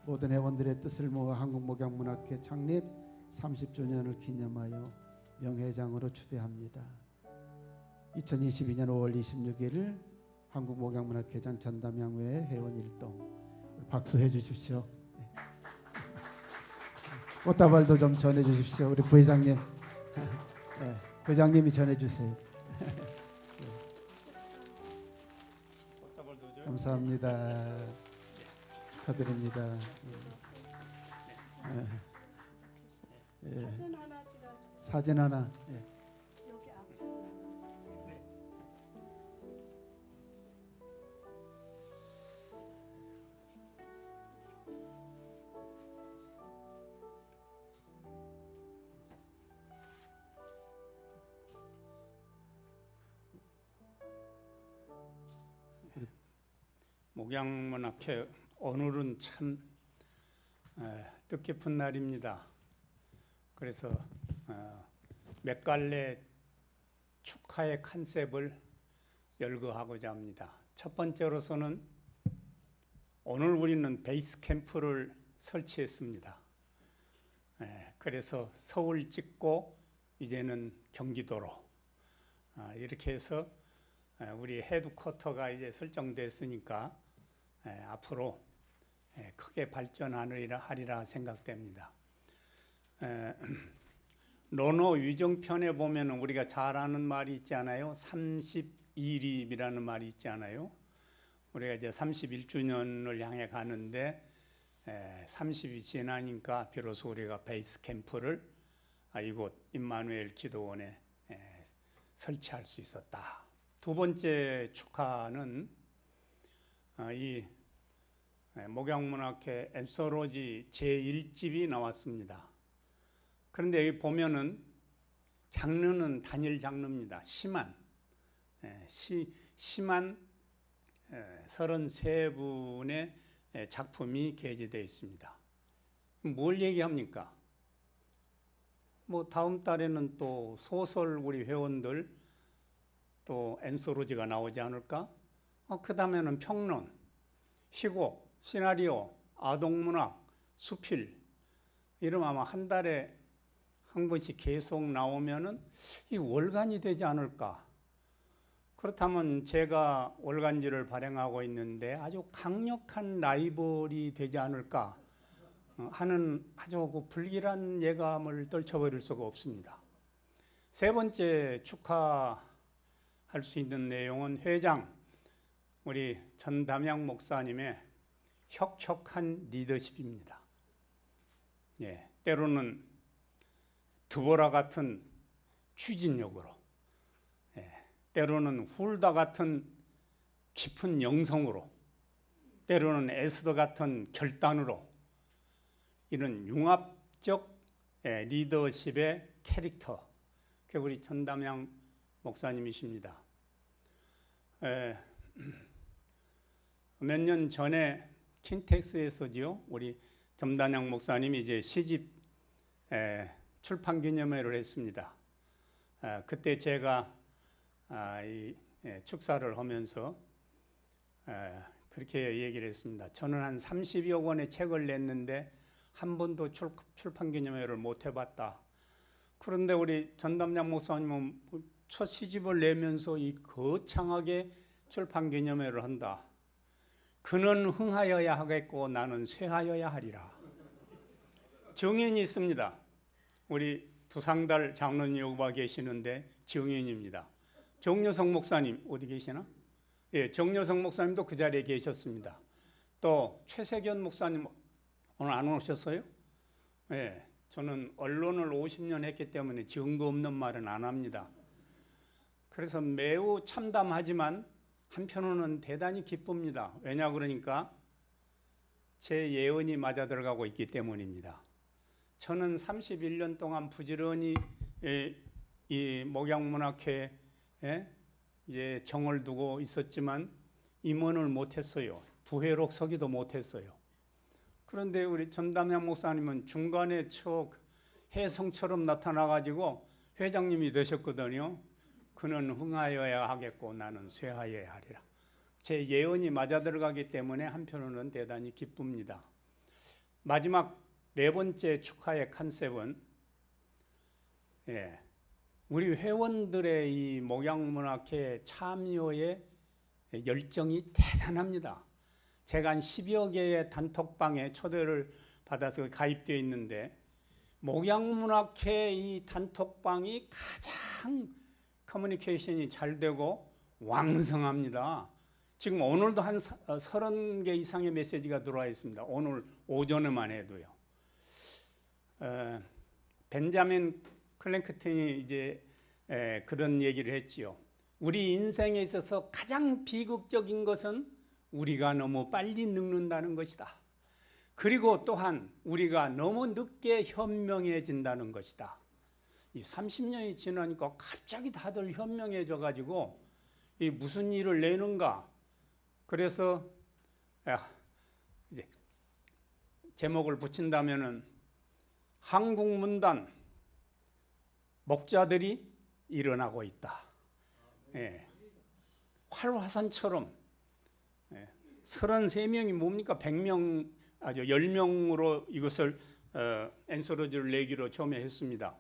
모든 회원들의 뜻을 모아 한국목양문학회 창립 30주년을 기념하여 명예회장으로 추대합니다. 2022년 5월 26일 한국목양문학회장 전담양회 회원 일동. 박수해 주십시오. 꽃다발도 좀 전해 주십시오. 우리 부회장님. 네, 부회장님이 전해 주세요. 감사합니다. 축하드립니다. 사진 하나 찍어주세요. 사진 하나. 예. 여기 앞에. 목양문학회 오늘은 참 뜻깊은 날입니다. 그래서 몇 갈래 축하의 컨셉을 열거하고자 합니다. 첫 번째로서는 오늘 우리는 베이스 캠프를 설치했습니다. 그래서 서울 찍고 이제는 경기도로 이렇게 해서 우리 헤드쿼터가 이제 설정됐으니까 앞으로 크게 발전하리라 생각됩니다. 논어 위정편에 보면 우리가 잘 아는 말이 있지 않아요? 31입이라는 말이 있지 않아요? 우리가 이제 31주년을 향해 가는데 30이 지나니까 비로소 우리가 베이스 캠프를 이곳 임마누엘 기도원에 설치할 수 있었다. 두 번째 축하는 이 목양문학회 앤소로지 제1집이 나왔습니다. 그런데 여기 보면은 장르는 단일 장르입니다. 시만 33분의 작품이 게재되어 있습니다. 뭘 얘기합니까? 뭐 다음 달에는 또 소설 우리 회원들 또 앤소로지가 나오지 않을까? 그 다음에는 평론, 희곡, 시나리오, 아동문학, 수필 이러면 아마 한 달에 한 번씩 계속 나오면은 이 월간이 되지 않을까. 그렇다면 제가 월간지를 발행하고 있는데 아주 강력한 라이벌이 되지 않을까 하는 아주 그 불길한 예감을 떨쳐버릴 수가 없습니다. 세 번째 축하할 수 있는 내용은 회장 우리 전담양 목사님의 혁혁한 리더십입니다. 예, 때로는 드보라 같은 추진력으로, 때로는 훌다 같은 깊은 영성으로, 때로는 에스더 같은 결단으로 이런 융합적 리더십의 캐릭터, 그게 우리 전담양 목사님이십니다. 몇 년 전에 킨텍스에서지요, 우리 전담양 목사님이 이제 시집 출판 기념회를 했습니다. 그때 제가 축사를 하면서 그렇게 얘기를 했습니다. 저는 한 30여 권의 책을 냈는데 한 번도 출판 기념회를 못 해봤다. 그런데 우리 전담양 목사님은 첫 시집을 내면서 이 거창하게 출판 기념회를 한다. 그는 흥하여야 하겠고 나는 쇠하여야 하리라. 정인이 있습니다. 우리 두상달 장로님 여기 와 계시는데 정인입니다. 정여성 목사님 어디 계시나? 예, 정여성 목사님도 그 자리에 계셨습니다. 또 최세견 목사님 오늘 안 오셨어요? 예, 저는 언론을 50년 했기 때문에 증거 없는 말은 안 합니다. 그래서 매우 참담하지만 한편으로는 대단히 기쁩니다. 왜냐 그러니까 제 예언이 맞아 들어가고 있기 때문입니다. 저는 31년 동안 부지런히 이 목양문학회에 이제 정을 두고 있었지만 임원을 못했어요. 부회록 서기도 못했어요. 그런데 우리 전담양 목사님은 중간에 혜성처럼 나타나가지고 회장님이 되셨거든요. 그는 흥하여야 하겠고 나는 쇠하여야 하리라. 제 예언이 맞아 들어가기 때문에 한편으로는 대단히 기쁩니다. 마지막 네 번째 축하의 컨셉은 우리 회원들의 이 목양문학회 참여의 열정이 대단합니다. 제가 한 10여 개의 단톡방에 초대를 받아서 가입되어 있는데 목양문학회 이 단톡방이 가장 커뮤니케이션이 잘 되고 왕성합니다. 지금 오늘도 한 30개 이상의 메시지가 들어와 있습니다. 오늘 오전에만 해도요. 벤자민 클랭크튼이 이제 그런 얘기를 했지요. 우리 인생에 있어서 가장 비극적인 것은 우리가 너무 빨리 늙는다는 것이다. 그리고 또한 우리가 너무 늦게 현명해진다는 것이다. 이 30년이 지나니까 갑자기 다들 현명해져 가지고 이 무슨 일을 내는가. 그래서 이제 제목을 붙인다면은 한국 문단 목자들이 일어나고 있다. 활화산처럼 33명이 뭡니까? 100명, 아주 10명으로 이것을 엔소로지를 내기로 처음에 했습니다.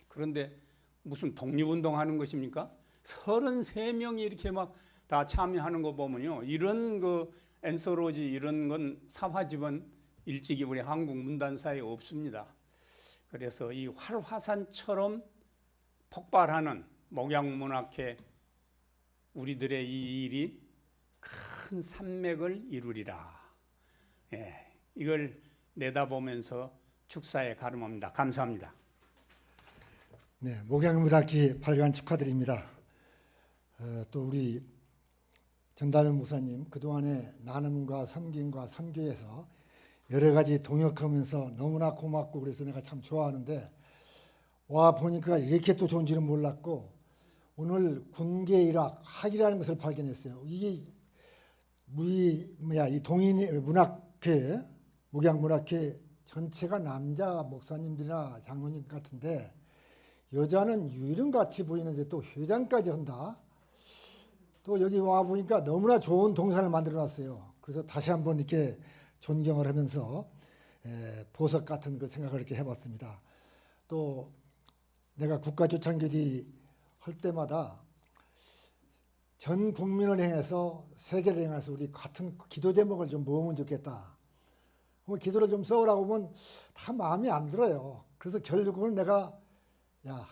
그런데 무슨 독립운동 하는 것입니까? 33명이 이렇게 막 다 참여하는 거 보면요. 이런 그 엔소로지 이런 건 사화집은 일찍이 우리 한국 문단사에 없습니다. 그래서 이 활화산처럼 폭발하는 목양문학회 우리들의 이 일이 큰 산맥을 이루리라. 이걸 내다보면서 축사에 가름합니다. 감사합니다. 네, 목양문학회 발간 축하드립니다. 또 우리 전담양 목사님 그동안의 나눔과 섬김과 선교에서 여러 가지 동역하면서 너무나 고맙고 그래서 내가 참 좋아하는데 와 보니까 이렇게 또 좋은 줄은 몰랐고 오늘 군계일학 학이라는 것을 발견했어요. 이게 이 동인 문학회 목양문학회 전체가 남자 목사님들이나 장로님 같은데 여자는 유일같이 보이는데 또 회장까지 한다. 또 여기 와 보니까 너무나 좋은 동산을 만들어 놨어요. 그래서 다시 한번 이렇게 존경을 하면서 보석 같은 그 생각을 이렇게 해봤습니다. 또 내가 국가조창기리 할 때마다 전 국민을 향해서 세계를 향해서 우리 같은 기도 제목을 좀 모으면 좋겠다. 그럼 기도를 좀 써오라고 하면 다 마음이 안 들어요. 그래서 결국은 내가 야,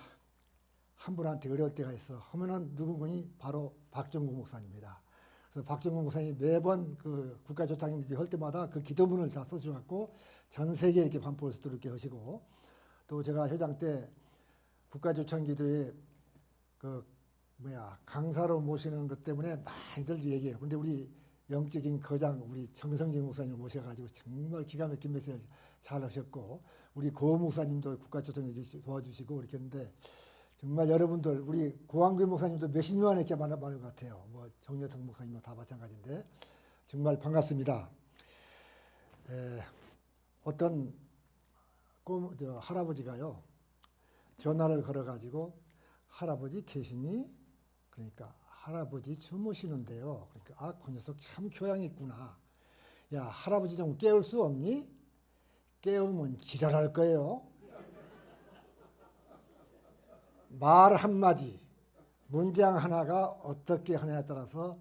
한 분한테 어려울 때가 있어 하면은 누군가니 바로 박정구 목사님입니다. 그래서 박정구 목사님이 매번 그 국가조창기리 할 때마다 그 기도문을 다 써주갖고 전 세계에 이렇게 반포할 수 있도록 이렇게 하시고, 또 제가 회장 때 국가조창기도에 강사로 모시는 것 때문에 많이들 얘기해요. 그런데 우리 영적인 거장 우리 정성진 목사님을 모셔가지고 정말 기가 막힌 메시지를 잘 하셨고, 우리 고 목사님도 국가조창기도 도와주시고 이렇게 했는데, 정말 여러분들 우리 고한규 목사님도 몇십 년 이렇게 만난 것 같아요. 뭐 정여성 목사님도 다 마찬가지인데 정말 반갑습니다. 어떤 할아버지가요 전화를 걸어가지고 할아버지 계시니? 그러니까 할아버지 주무시는데요. 그러니까 아, 그 녀석 참 교양이 있구나. 야, 할아버지 좀 깨울 수 없니? 깨우면 지랄할 거예요. 말 한마디, 문장 하나가 어떻게 하냐에 따라서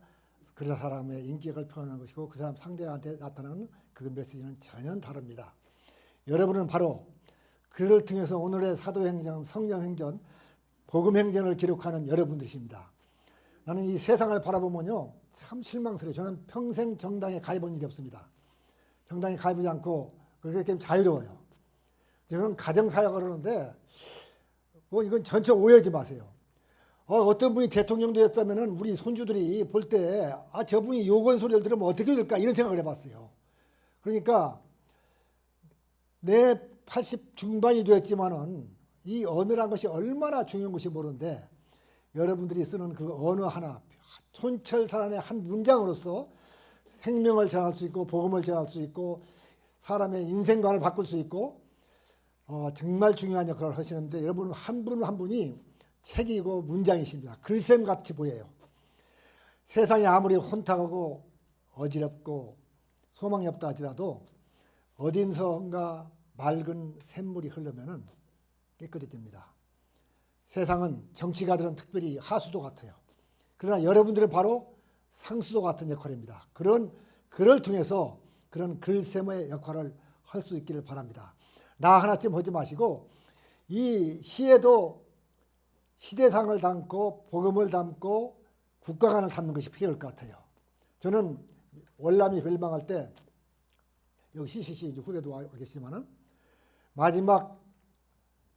그 사람의 인격을 표현하는 것이고 그 사람 상대한테 나타나는 그 메시지는 전혀 다릅니다. 여러분은 바로 그를 통해서 오늘의 사도행전, 성령행전, 복음행전을 기록하는 여러분들이십니다. 나는 이 세상을 바라보면요 참 실망스러워요. 저는 평생 정당에 가입한 일이 없습니다. 정당에 가입하지 않고 그렇게 자유로워요. 저는 가정사역을 하는데 뭐 이건 전체 오해하지 마세요. 어떤 분이 대통령 되었다면은 우리 손주들이 볼 때 아, 저분이 요건 소리를 들으면 어떻게 될까 이런 생각을 해봤어요. 그러니까 내 80 중반이 되었지만은 이 언어란 것이 얼마나 중요한 것이 모르는데 여러분들이 쓰는 그 언어 하나 촌철살인의 한 문장으로서 생명을 전할 수 있고 복음을 전할 수 있고 사람의 인생관을 바꿀 수 있고 정말 중요한 역할을 하시는데 여러분 한 분 한 분이 책이고 문장이십니다. 글쌤 같이 보여요. 세상이 아무리 혼탁하고 어지럽고 소망이 없다 하더라도 어딘선가 맑은 샘물이 흐르면은 깨끗해집니다. 세상은 정치가들은 특별히 하수도 같아요. 그러나 여러분들은 바로 상수도 같은 역할입니다. 그를 통해서 그런 글쌤의 역할을 할 수 있기를 바랍니다. 나 하나쯤 하지 마시고 이 시에도 시대상을 담고 복음을 담고 국가관을 담는 것이 필요할 것 같아요. 저는 월남이 멸망할 때 여기 CCC 이제 후배도 와 계시지만은 마지막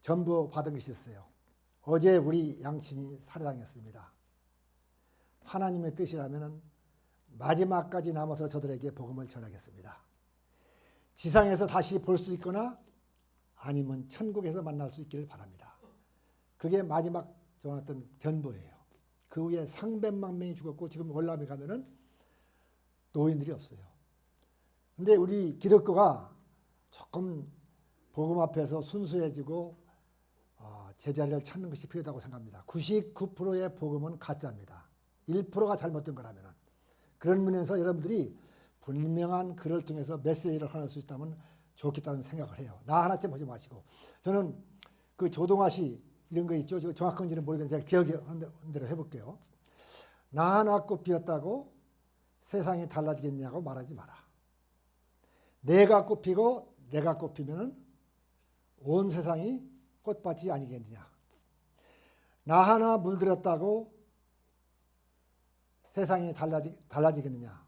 전부 받은 것이 있어요. 어제 우리 양친이 살해당했습니다. 하나님의 뜻이라면은 마지막까지 남아서 저들에게 복음을 전하겠습니다. 지상에서 다시 볼 수 있거나 아니면 천국에서 만날 수 있기를 바랍니다. 그게 마지막 어떤 전부예요. 그 후에 상백만 명이 죽었고 지금 월남에 가면은 노인들이 없어요. 근데 우리 기독교가 조금 복음 앞에서 순수해지고 제자리를 찾는 것이 필요하다고 생각합니다. 99%의 복음은 가짜입니다. 1%가 잘못된 거라면은 그런 면에서 여러분들이 분명한 글을 통해서 메시지를 하실 수 있다면 좋겠다는 생각을 해요. 나 하나쯤 하지 마시고 저는 그 조동아시 이런 거 있죠. 정확한지는 모르겠는데 제가 기억하는 대로 해볼게요. 나 하나 꽃 피었다고 세상이 달라지겠냐고 말하지 마라. 내가 꽃 피고 내가 꽃 피면은 온 세상이 꽃밭이 아니겠느냐. 나 하나 물들었다고 세상이 달라지겠느냐.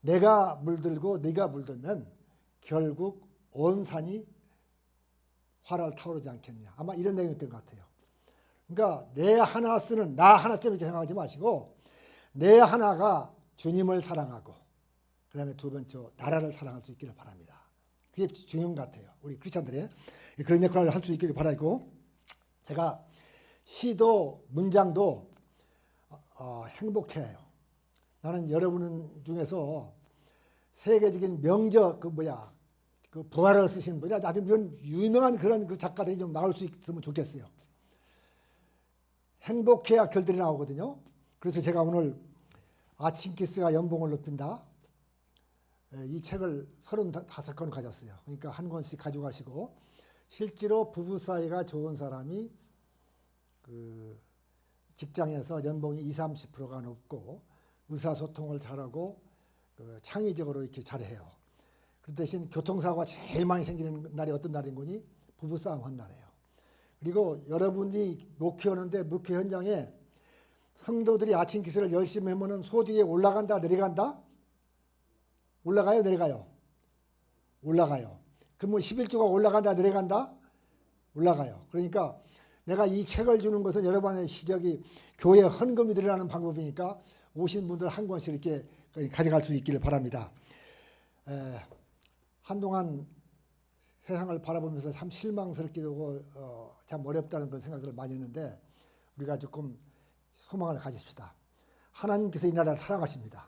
내가 물들고 네가 물들면 결국 온 산이 화를 타오르지 않겠느냐. 아마 이런 내용이었던 것 같아요. 그러니까 내 하나 쓰는 나 하나쯤 이렇게 생각하지 마시고 내 하나가 주님을 사랑하고 그 다음에 두 번째 나라를 사랑할 수 있기를 바랍니다. 그게 중요한 것 같아요. 우리 크리스찬들의 그런 역할을 할 수 있기를 바라고 제가 시도 문장도 행복해요. 나는 여러분 중에서 세계적인 명저 그 부활을 쓰신 분이 아주 이런 유명한 그런 그 작가들이 좀 나올 수 있으면 좋겠어요. 행복해야 결들이 나오거든요. 그래서 제가 오늘 아침키스가 연봉을 높인다. 이 책을 35권 가졌어요. 그러니까 한 권씩 가져가시고 실제로 부부 사이가 좋은 사람이 그 직장에서 연봉이 20-30%가 높고 의사소통을 잘하고 창의적으로 이렇게 잘해요. 그 대신 교통사고가 제일 많이 생기는 날이 어떤 날인 거니? 부부싸움 한 날이에요. 그리고 여러분이 목회하는데 목회 현장에 성도들이 아침 기도를 열심히 하면 소득이 올라간다 내려간다? 올라가요 내려가요? 올라가요. 그러면 11조가 올라간다 내려간다? 올라가요. 그러니까 내가 이 책을 주는 것은 여러분의 시력이 교회 헌금이 들어가는 방법이니까 오신 분들 한 권씩 이렇게 가져갈 수 있기를 바랍니다. 한동안 세상을 바라보면서 참 실망스럽기도 하고 참 어렵다는 그런 생각을 많이 했는데 우리가 조금 소망을 가집시다. 하나님께서 이 나라를 사랑하십니다.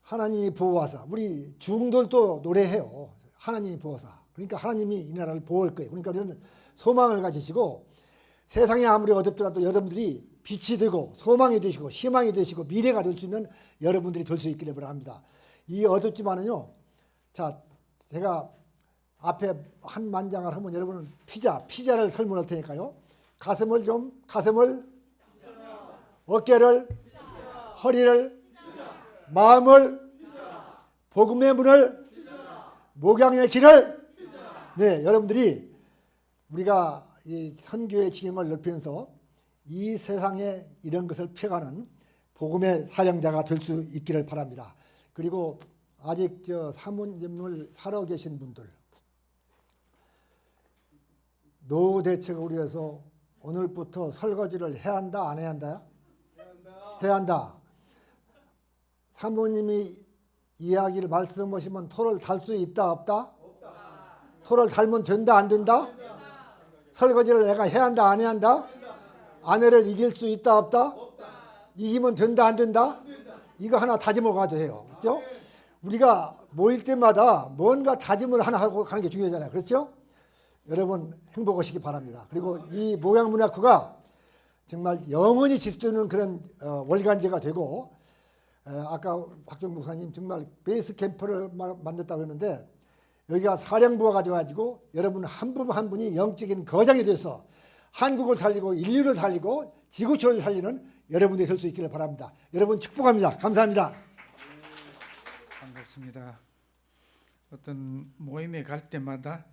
하나님이 보호하사 우리 중들도 노래해요. 하나님이 보호하사. 그러니까 하나님이 이 나라를 보호할 거예요. 그러니까 우리는 소망을 가지시고 세상이 아무리 어렵더라도 여러분들이 빛이 되고 소망이 되시고 희망이 되시고 미래가 될 수 있는 여러분들이 될 수 있기를 바랍니다. 이 어둡지만은요. 자, 제가 앞에 한 만장을 하면 여러분은 피자를 설명할 테니까요. 가슴을 어깨를 허리를 마음을 복음의 문을 목양의 길을 네, 여러분들이 우리가 이 선교의 지경을 넓히면서 이 세상에 이런 것을 펴가는 복음의 사령자가 될 수 있기를 바랍니다. 그리고 아직 사모님을 살아 계신 분들 노후 대책을 위해서 오늘부터 설거지를 해야 한다 안 해야 한다? 해야 한다. 사모님이 이야기를 말씀하시면 토를 달 수 있다 없다? 토를 달면 된다 안 된다? 설거지를 내가 해야 한다 안 해야 한다? 아내를 이길 수 있다 없다? 이기면 된다 안 된다? 이거 하나 다짐을 가도 해요. 그렇죠? 우리가 모일 때마다 뭔가 다짐을 하나 하고 가는 게 중요하잖아요. 그렇죠? 여러분 행복하시기 바랍니다. 그리고 이 목양문학회가 정말 영원히 지속되는 그런 월간제가 되고 아까 박정 목사님 정말 베이스 캠프를 만들었다고 했는데 여기가 사령부가 가져가지고 여러분 한 분 한 분이 영적인 거장이 돼서 한국을 살리고 인류를 살리고 지구촌을 살리는 여러분들이 될 수 있기를 바랍니다. 여러분 축복합니다. 감사합니다. 반갑습니다. 어떤 모임에 갈 때마다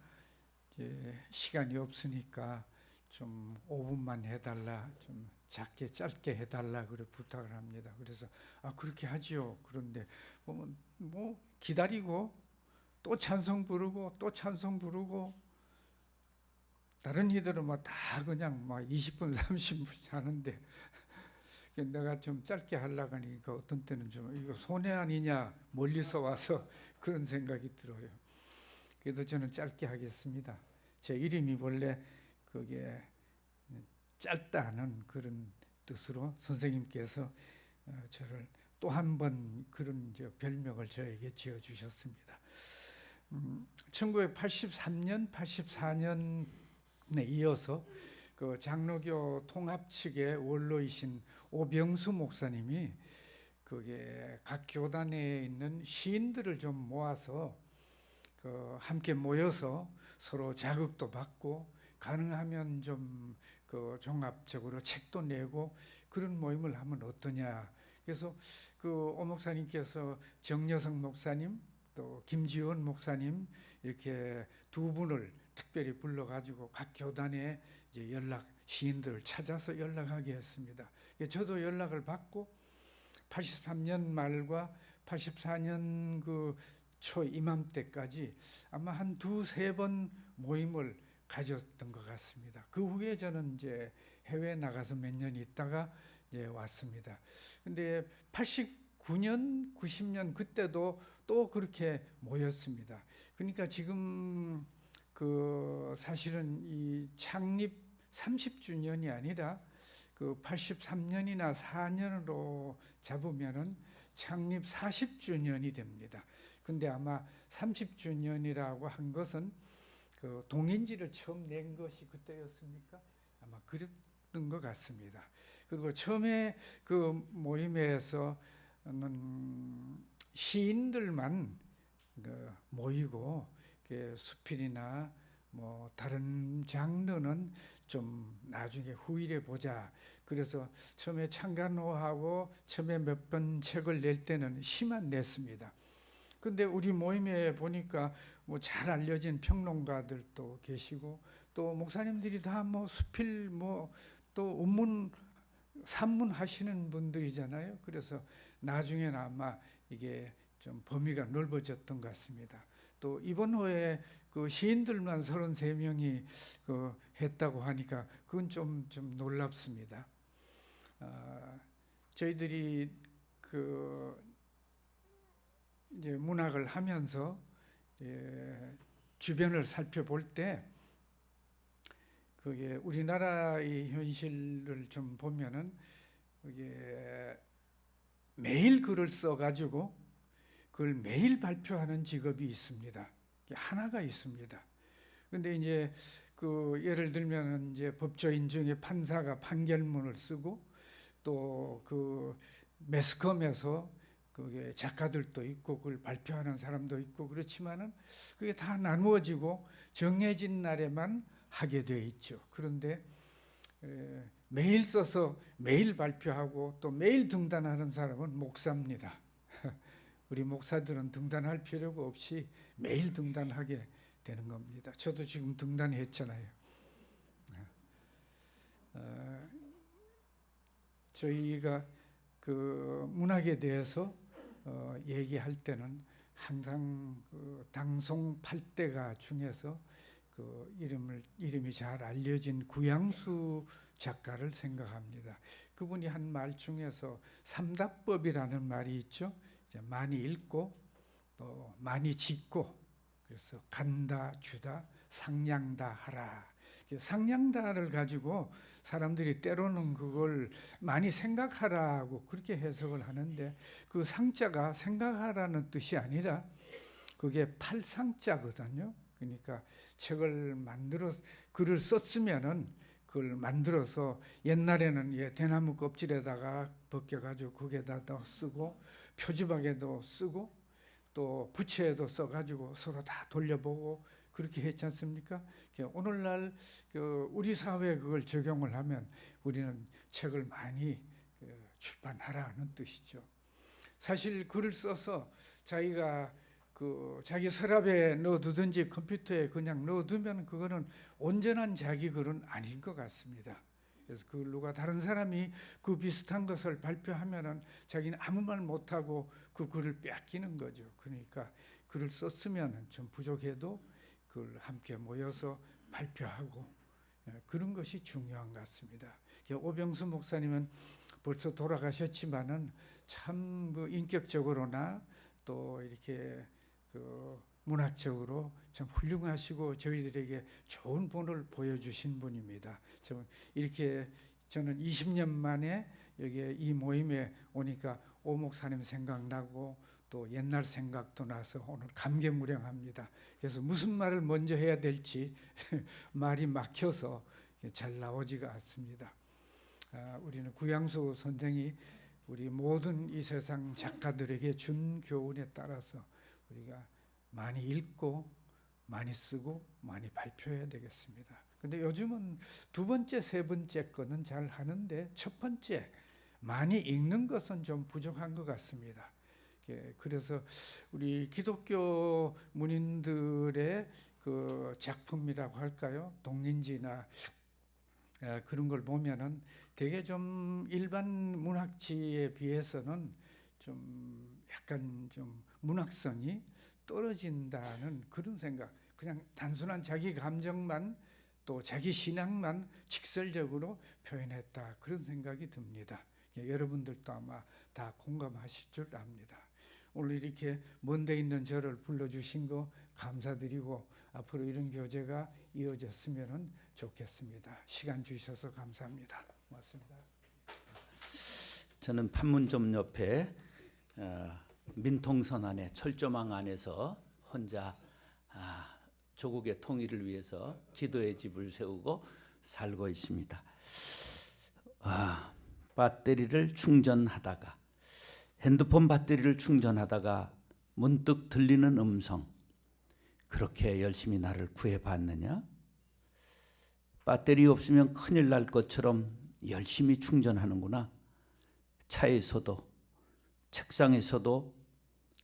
이제 시간이 없으니까 좀 5분만 해달라, 좀 작게 짧게 해달라 그래 부탁을 합니다. 그래서 그렇게 하지요. 그런데 보면 뭐 기다리고 또 찬송 부르고 또 찬송 부르고 다른 이들은 막 다 그냥 막 20분 30분 하는데 내가 좀 짧게 하려고 하니까 어떤 때는 좀 이거 손해 아니냐 멀리서 와서 그런 생각이 들어요. 그래도 저는 짧게 하겠습니다. 제 이름이 원래 그게 짧다는 그런 뜻으로 선생님께서 저를 또 한 번 그런 별명을 저에게 지어주셨습니다. 1983년, 84년에 이어서 그 장로교 통합 측의 원로이신 오병수 목사님이 그게 각 교단에 있는 시인들을 좀 모아서 함께 모여서 서로 자극도 받고 가능하면 좀 종합적으로 책도 내고 그런 모임을 하면 어떠냐. 그래서 오 목사님께서 정여성 목사님 또 김지원 목사님 이렇게 두 분을 특별히 불러가지고 각 교단에 이제 시인들을 찾아서 연락하게 했습니다. 저도 연락을 받고 83년 말과 84년 초 이맘때까지 아마 한 2-3번 모임을 가졌던 것 같습니다. 그 후에 저는 이제 해외 나가서 몇 년 있다가 이제 왔습니다. 근데 89년, 90년 그때도 또 그렇게 모였습니다. 그러니까 지금 사실은 이 창립 30주년이 아니라 83년이나 4년으로 잡으면은 창립 40주년이 됩니다. 근데 아마 30주년이라고 한 것은 동인지를 처음 낸 것이 그때였습니까? 아마 그랬던 것 같습니다. 그리고 처음에 그 모임에서는 시인들만 모이고 수필이나 뭐 다른 장르는 좀 나중에 후일에 보자. 그래서 처음에 창간호하고 처음에 몇 번 책을 낼 때는 시만 냈습니다. 근데 우리 모임에 보니까 뭐 잘 알려진 평론가들도 계시고 또 목사님들이 다 뭐 수필 뭐 또 운문 산문 하시는 분들이잖아요. 그래서 나중에는 아마 이게 좀 범위가 넓어졌던 것 같습니다. 또 이번 호에 그 시인들만 33명이 했다고 하니까 그건 좀 놀랍습니다. 저희들이 이제 문학을 하면서 주변을 살펴볼 때 그게 우리나라의 현실을 좀 보면은 그게 매일 글을 써가지고 그걸 매일 발표하는 직업이 있습니다. 하나가 있습니다. 근데 이제 예를 들면 이제 법조인 중에 판사가 판결문을 쓰고 또 매스컴에서 그게 작가들도 있고 그걸 발표하는 사람도 있고 그렇지만은 그게 다 나누어지고 정해진 날에만 하게 돼 있죠. 그런데 매일 써서 매일 발표하고 또 매일 등단하는 사람은 목사입니다. 우리 목사들은 등단할 필요가 없이 매일 등단하게 되는 겁니다. 저도 지금 등단했잖아요. 저희가 문학에 대해서 얘기할 때는 항상 당송 8대가 중에서 이름이 잘 알려진 구양수 작가를 생각합니다. 그분이 한 말 중에서 삼답법이라는 말이 있죠. 많이 읽고 또 많이 짓고 그래서 간다 주다 상냥다 하라. 상냥다를 가지고 사람들이 때로는 그걸 많이 생각하라고 그렇게 해석을 하는데 그 상자가 생각하라는 뜻이 아니라 그게 팔상자거든요. 그러니까 책을 글을 썼으면은 그걸 만들어서 옛날에는 대나무 껍질에다가 벗겨가지고 거기에다 쓰고 표지박에도 쓰고 또 부채에도 써가지고 서로 다 돌려보고 그렇게 했지 않습니까? 오늘날 우리 사회에 그걸 적용을 하면 우리는 책을 많이 출판하라는 뜻이죠. 사실 글을 써서 자기가 자기 서랍에 넣어두든지 컴퓨터에 그냥 넣어두면 그거는 온전한 자기 글은 아닌 것 같습니다. 그래서 그걸 누가 다른 사람이 그 비슷한 것을 발표하면은 자기는 아무 말 못하고 그 글을 뺏기는 거죠. 그러니까 글을 썼으면 좀 부족해도 그걸 함께 모여서 발표하고 그런 것이 중요한 것 같습니다. 오병수 목사님은 벌써 돌아가셨지만은 참 인격적으로나 또 이렇게 문학적으로 참 훌륭하시고 저희들에게 좋은 본을 보여주신 분입니다. 저는 20년 만에 여기 이 모임에 오니까 오 목사님 생각나고 또 옛날 생각도 나서 오늘 감개무량합니다. 그래서 무슨 말을 먼저 해야 될지 말이 막혀서 잘 나오지가 않습니다. 우리는 구양수 선생이 우리 모든 이 세상 작가들에게 준 교훈에 따라서 우리가 많이 읽고 많이 쓰고 많이 발표해야 되겠습니다. 근데 요즘은 두 번째, 세 번째 거는 잘 하는데 첫 번째 많이 읽는 것은 좀 부족한 것 같습니다. 그래서 우리 기독교 문인들의 작품이라고 할까요? 동인지나 그런 걸 보면은 되게 좀 일반 문학지에 비해서는 좀 약간 좀 문학성이 떨어진다는 그런 생각. 그냥 단순한 자기 감정만 또 자기 신앙만 직설적으로 표현했다 그런 생각이 듭니다. 여러분들도 아마 다 공감하실 줄 압니다. 오늘 이렇게 먼데 있는 저를 불러주신 거 감사드리고 앞으로 이런 교제가 이어졌으면 좋겠습니다. 시간 주셔서 감사합니다. 고맙습니다. 저는 판문점 옆에 민통선 안에 철조망 안에서 혼자 조국의 통일을 위해서 기도의 집을 세우고 살고 있습니다. 배터리를 충전하다가 핸드폰 배터리를 충전하다가 문득 들리는 음성, 그렇게 열심히 나를 구해봤느냐? 배터리 없으면 큰일 날 것처럼 열심히 충전하는구나. 차에서도, 책상에서도,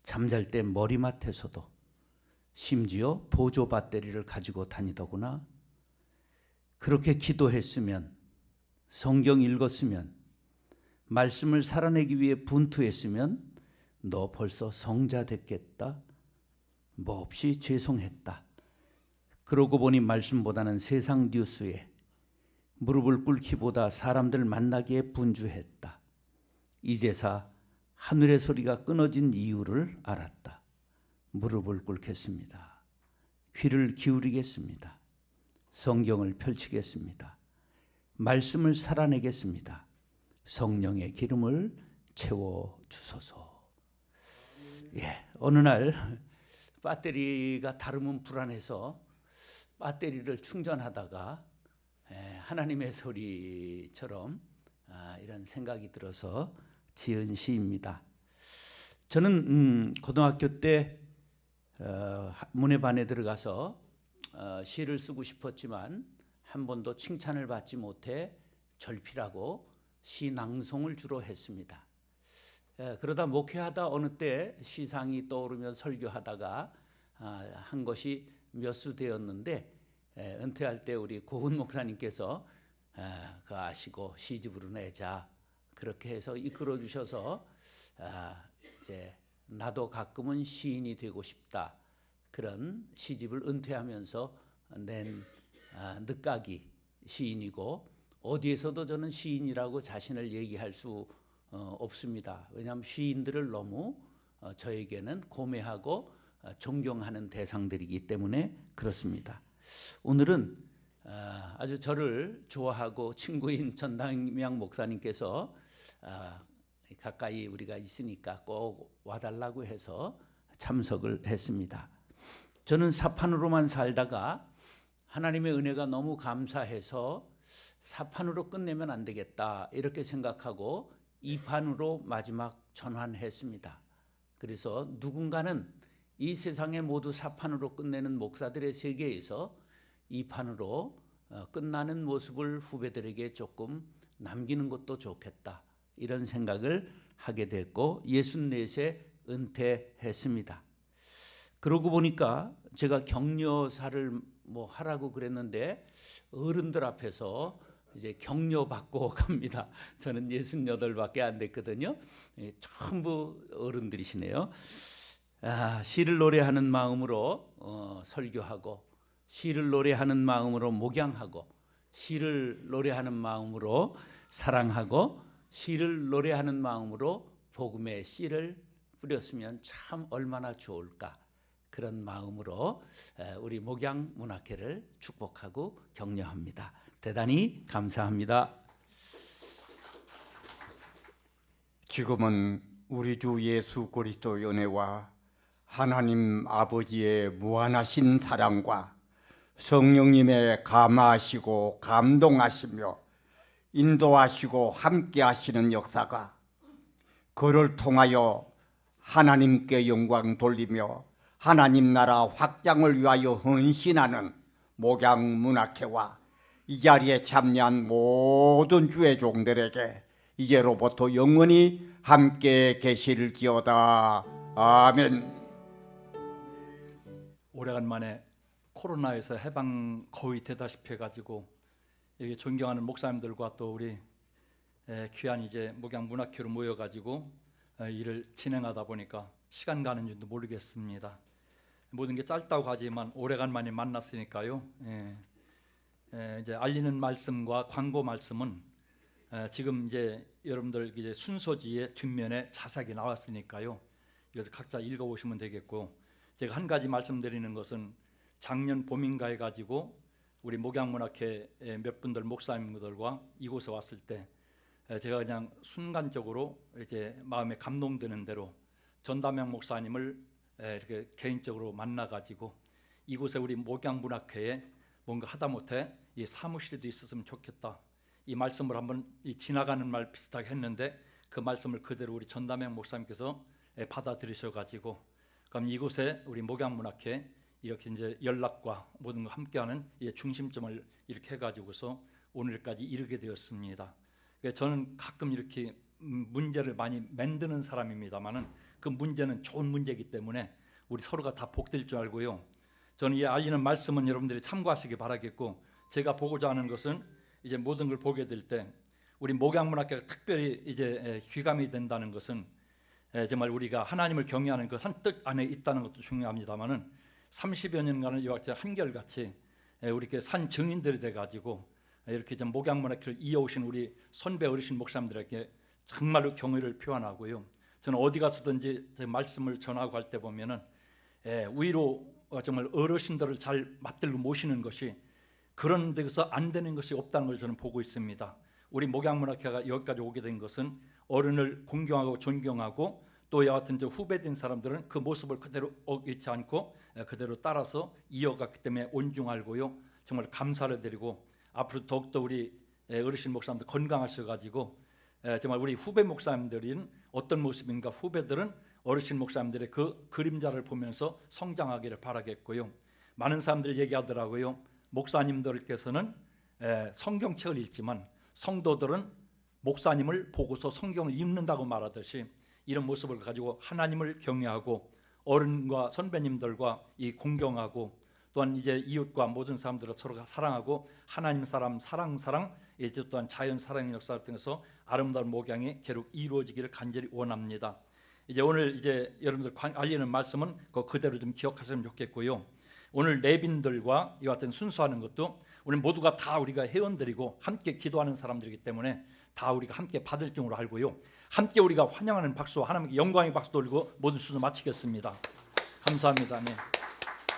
잠잘 때 머리맡에서도, 심지어 보조 배터리를 가지고 다니더구나. 그렇게 기도했으면, 성경 읽었으면, 말씀을 살아내기 위해 분투했으면 너 벌써 성자 됐겠다. 몹시 죄송했다. 그러고 보니 말씀보다는 세상 뉴스에 무릎을 꿇기보다 사람들 만나기에 분주했다. 이제사 하늘의 소리가 끊어진 이유를 알았다. 무릎을 꿇겠습니다. 귀를 기울이겠습니다. 성경을 펼치겠습니다. 말씀을 살아내겠습니다. 성령의 기름을 채워 주소서. 어느 날 배터리가 닳으면 불안해서 배터리를 충전하다가 하나님의 소리처럼 이런 생각이 들어서 지은 시입니다. 저는 고등학교 때 문예반에 들어가서 시를 쓰고 싶었지만 한 번도 칭찬을 받지 못해 절필하고 시 낭송을 주로 했습니다. 그러다 목회하다 어느 때 시상이 떠오르며 설교하다가 한 것이 몇 수 되었는데 은퇴할 때 우리 고은 목사님께서 그 아시고 시집으로 내자 그렇게 해서 이끌어 주셔서 이제 나도 가끔은 시인이 되고 싶다 그런 시집을 은퇴하면서 낸 늦가기 시인이고 어디에서도 저는 시인이라고 자신을 얘기할 수 없습니다. 왜냐하면 시인들을 너무 저에게는 고매하고 존경하는 대상들이기 때문에 그렇습니다. 오늘은 아주 저를 좋아하고 친구인 전담양 목사님께서 가까이 우리가 있으니까 꼭 와달라고 해서 참석을 했습니다. 저는 사판으로만 살다가 하나님의 은혜가 너무 감사해서 사판으로 끝내면 안 되겠다 이렇게 생각하고 2판으로 마지막 전환했습니다. 그래서 누군가는 이 세상에 모두 4판으로 끝내는 목사들의 세계에서 2판으로 끝나는 모습을 후배들에게 조금 남기는 것도 좋겠다 이런 생각을 하게 됐고 64세 은퇴했습니다. 그러고 보니까 제가 격려사를 하라고 그랬는데 어른들 앞에서 이제 격려받고 갑니다. 저는 68밖에 안 됐거든요. 전부 어른들이시네요. 시를 노래하는 마음으로 설교하고 시를 노래하는 마음으로 목양하고 시를 노래하는 마음으로 사랑하고 시를 노래하는 마음으로 복음의 씨를 뿌렸으면 참 얼마나 좋을까 그런 마음으로 우리 목양문학회를 축복하고 격려합니다. 대단히 감사합니다. 지금은 우리 주 예수 그리스도의 은혜와 하나님 아버지의 무한하신 사랑과 성령님의 감화하시고 감동하시며 인도하시고 함께하시는 역사가 그를 통하여 하나님께 영광 돌리며 하나님 나라 확장을 위하여 헌신하는 목양문학회와 이 자리에 참여한 모든 주의 종들에게 이제로부터 영원히 함께 계실지어다. 아멘. 오래간만에 코로나에서 해방 거의 되다시피 해가지고 이렇게 존경하는 목사님들과 또 우리 귀한 이제 목양문학회로 모여가지고 일을 진행하다 보니까 시간 가는 줄도 모르겠습니다. 모든 게 짧다고 하지만 오래간만에 만났으니까요. 이제 알리는 말씀과 광고 말씀은 지금 이제 여러분들 이제 순서지의 뒷면에 자세하게 나왔으니까요. 이것을 각자 읽어보시면 되겠고, 제가 한 가지 말씀드리는 것은 작년 봄인가 해가지고 우리 목양문학회 몇 분들 목사님들과 이곳에 왔을 때 제가 그냥 순간적으로 이제 마음에 감동되는 대로 전담양 목사님을 이렇게 개인적으로 만나가지고 이곳에 우리 목양문학회에 뭔가 하다못해 이 사무실에도 있었으면 좋겠다. 이 말씀을 한번 이 지나가는 말 비슷하게 했는데 그 말씀을 그대로 우리 전담영 목사님께서 받아들이셔가지고 그럼 이곳에 우리 목양문학회 이렇게 이제 연락과 모든 거 함께하는 이 중심점을 이렇게 해가지고서 오늘까지 이르게 되었습니다. 저는 가끔 이렇게 문제를 많이 만드는 사람입니다만은 그 문제는 좋은 문제이기 때문에 우리 서로가 다 복될 줄 알고요. 저는 이 알리는 말씀은 여러분들이 참고하시기 바라겠고, 제가 보고자 하는 것은 이제 모든 걸 보게 될 때 우리 목양문학회가 특별히 이제 귀감이 된다는 것은 정말 우리가 하나님을 경외하는 그 한 뜻 안에 있다는 것도 중요합니다만은 30여 년간을 이와 같이 한결같이 우리 산 증인들이 돼가지고 이렇게 좀 목양문학회를 이어오신 우리 선배 어르신 목사님들에게 정말로 경의를 표현하고요. 저는 어디 가서든지 제 말씀을 전하고 할 때 보면은 위로 정말 어르신들을 잘 맞들고 모시는 것이 그런 데서 안 되는 것이 없다는 걸 저는 보고 있습니다. 우리 목양문학회가 여기까지 오게 된 것은 어른을 공경하고 존경하고 또 이와 같은 후배된 사람들은 그 모습을 그대로 잊지 않고 그대로 따라서 이어갔기 때문에 온중하고요. 정말 감사를 드리고 앞으로 더욱더 우리 어르신 목사님들 건강하셔가지고 정말 우리 후배 목사님들은 어떤 모습인가, 후배들은 어르신 목사님들의 그 그림자를 보면서 성장하기를 바라겠고요. 많은 사람들이 얘기하더라고요. 목사님들께서는 성경책을 읽지만 성도들은 목사님을 보고서 성경을 읽는다고 말하듯이 이런 모습을 가지고 하나님을 경외하고 어른과 선배님들과 이 공경하고 또한 이제 이웃과 모든 사람들을 서로 사랑하고 하나님 사람 사랑 이제 또한 자연 사랑의 역사를 통해서 아름다운 목양이 계속 이루어지기를 간절히 원합니다. 이제 오늘 이제 여러분들 알리는 말씀은 그대로 좀 기억하시면 좋겠고요. 오늘 내빈들과 이와 같은 순수하는 것도 우리 모두가 다 우리가 회원들이고 함께 기도하는 사람들이기 때문에 다 우리가 함께 받을 줄로 알고요. 함께 우리가 환영하는 박수와 하나님께 영광의 박수 돌리고 모든 순서 마치겠습니다. 감사합니다. 네.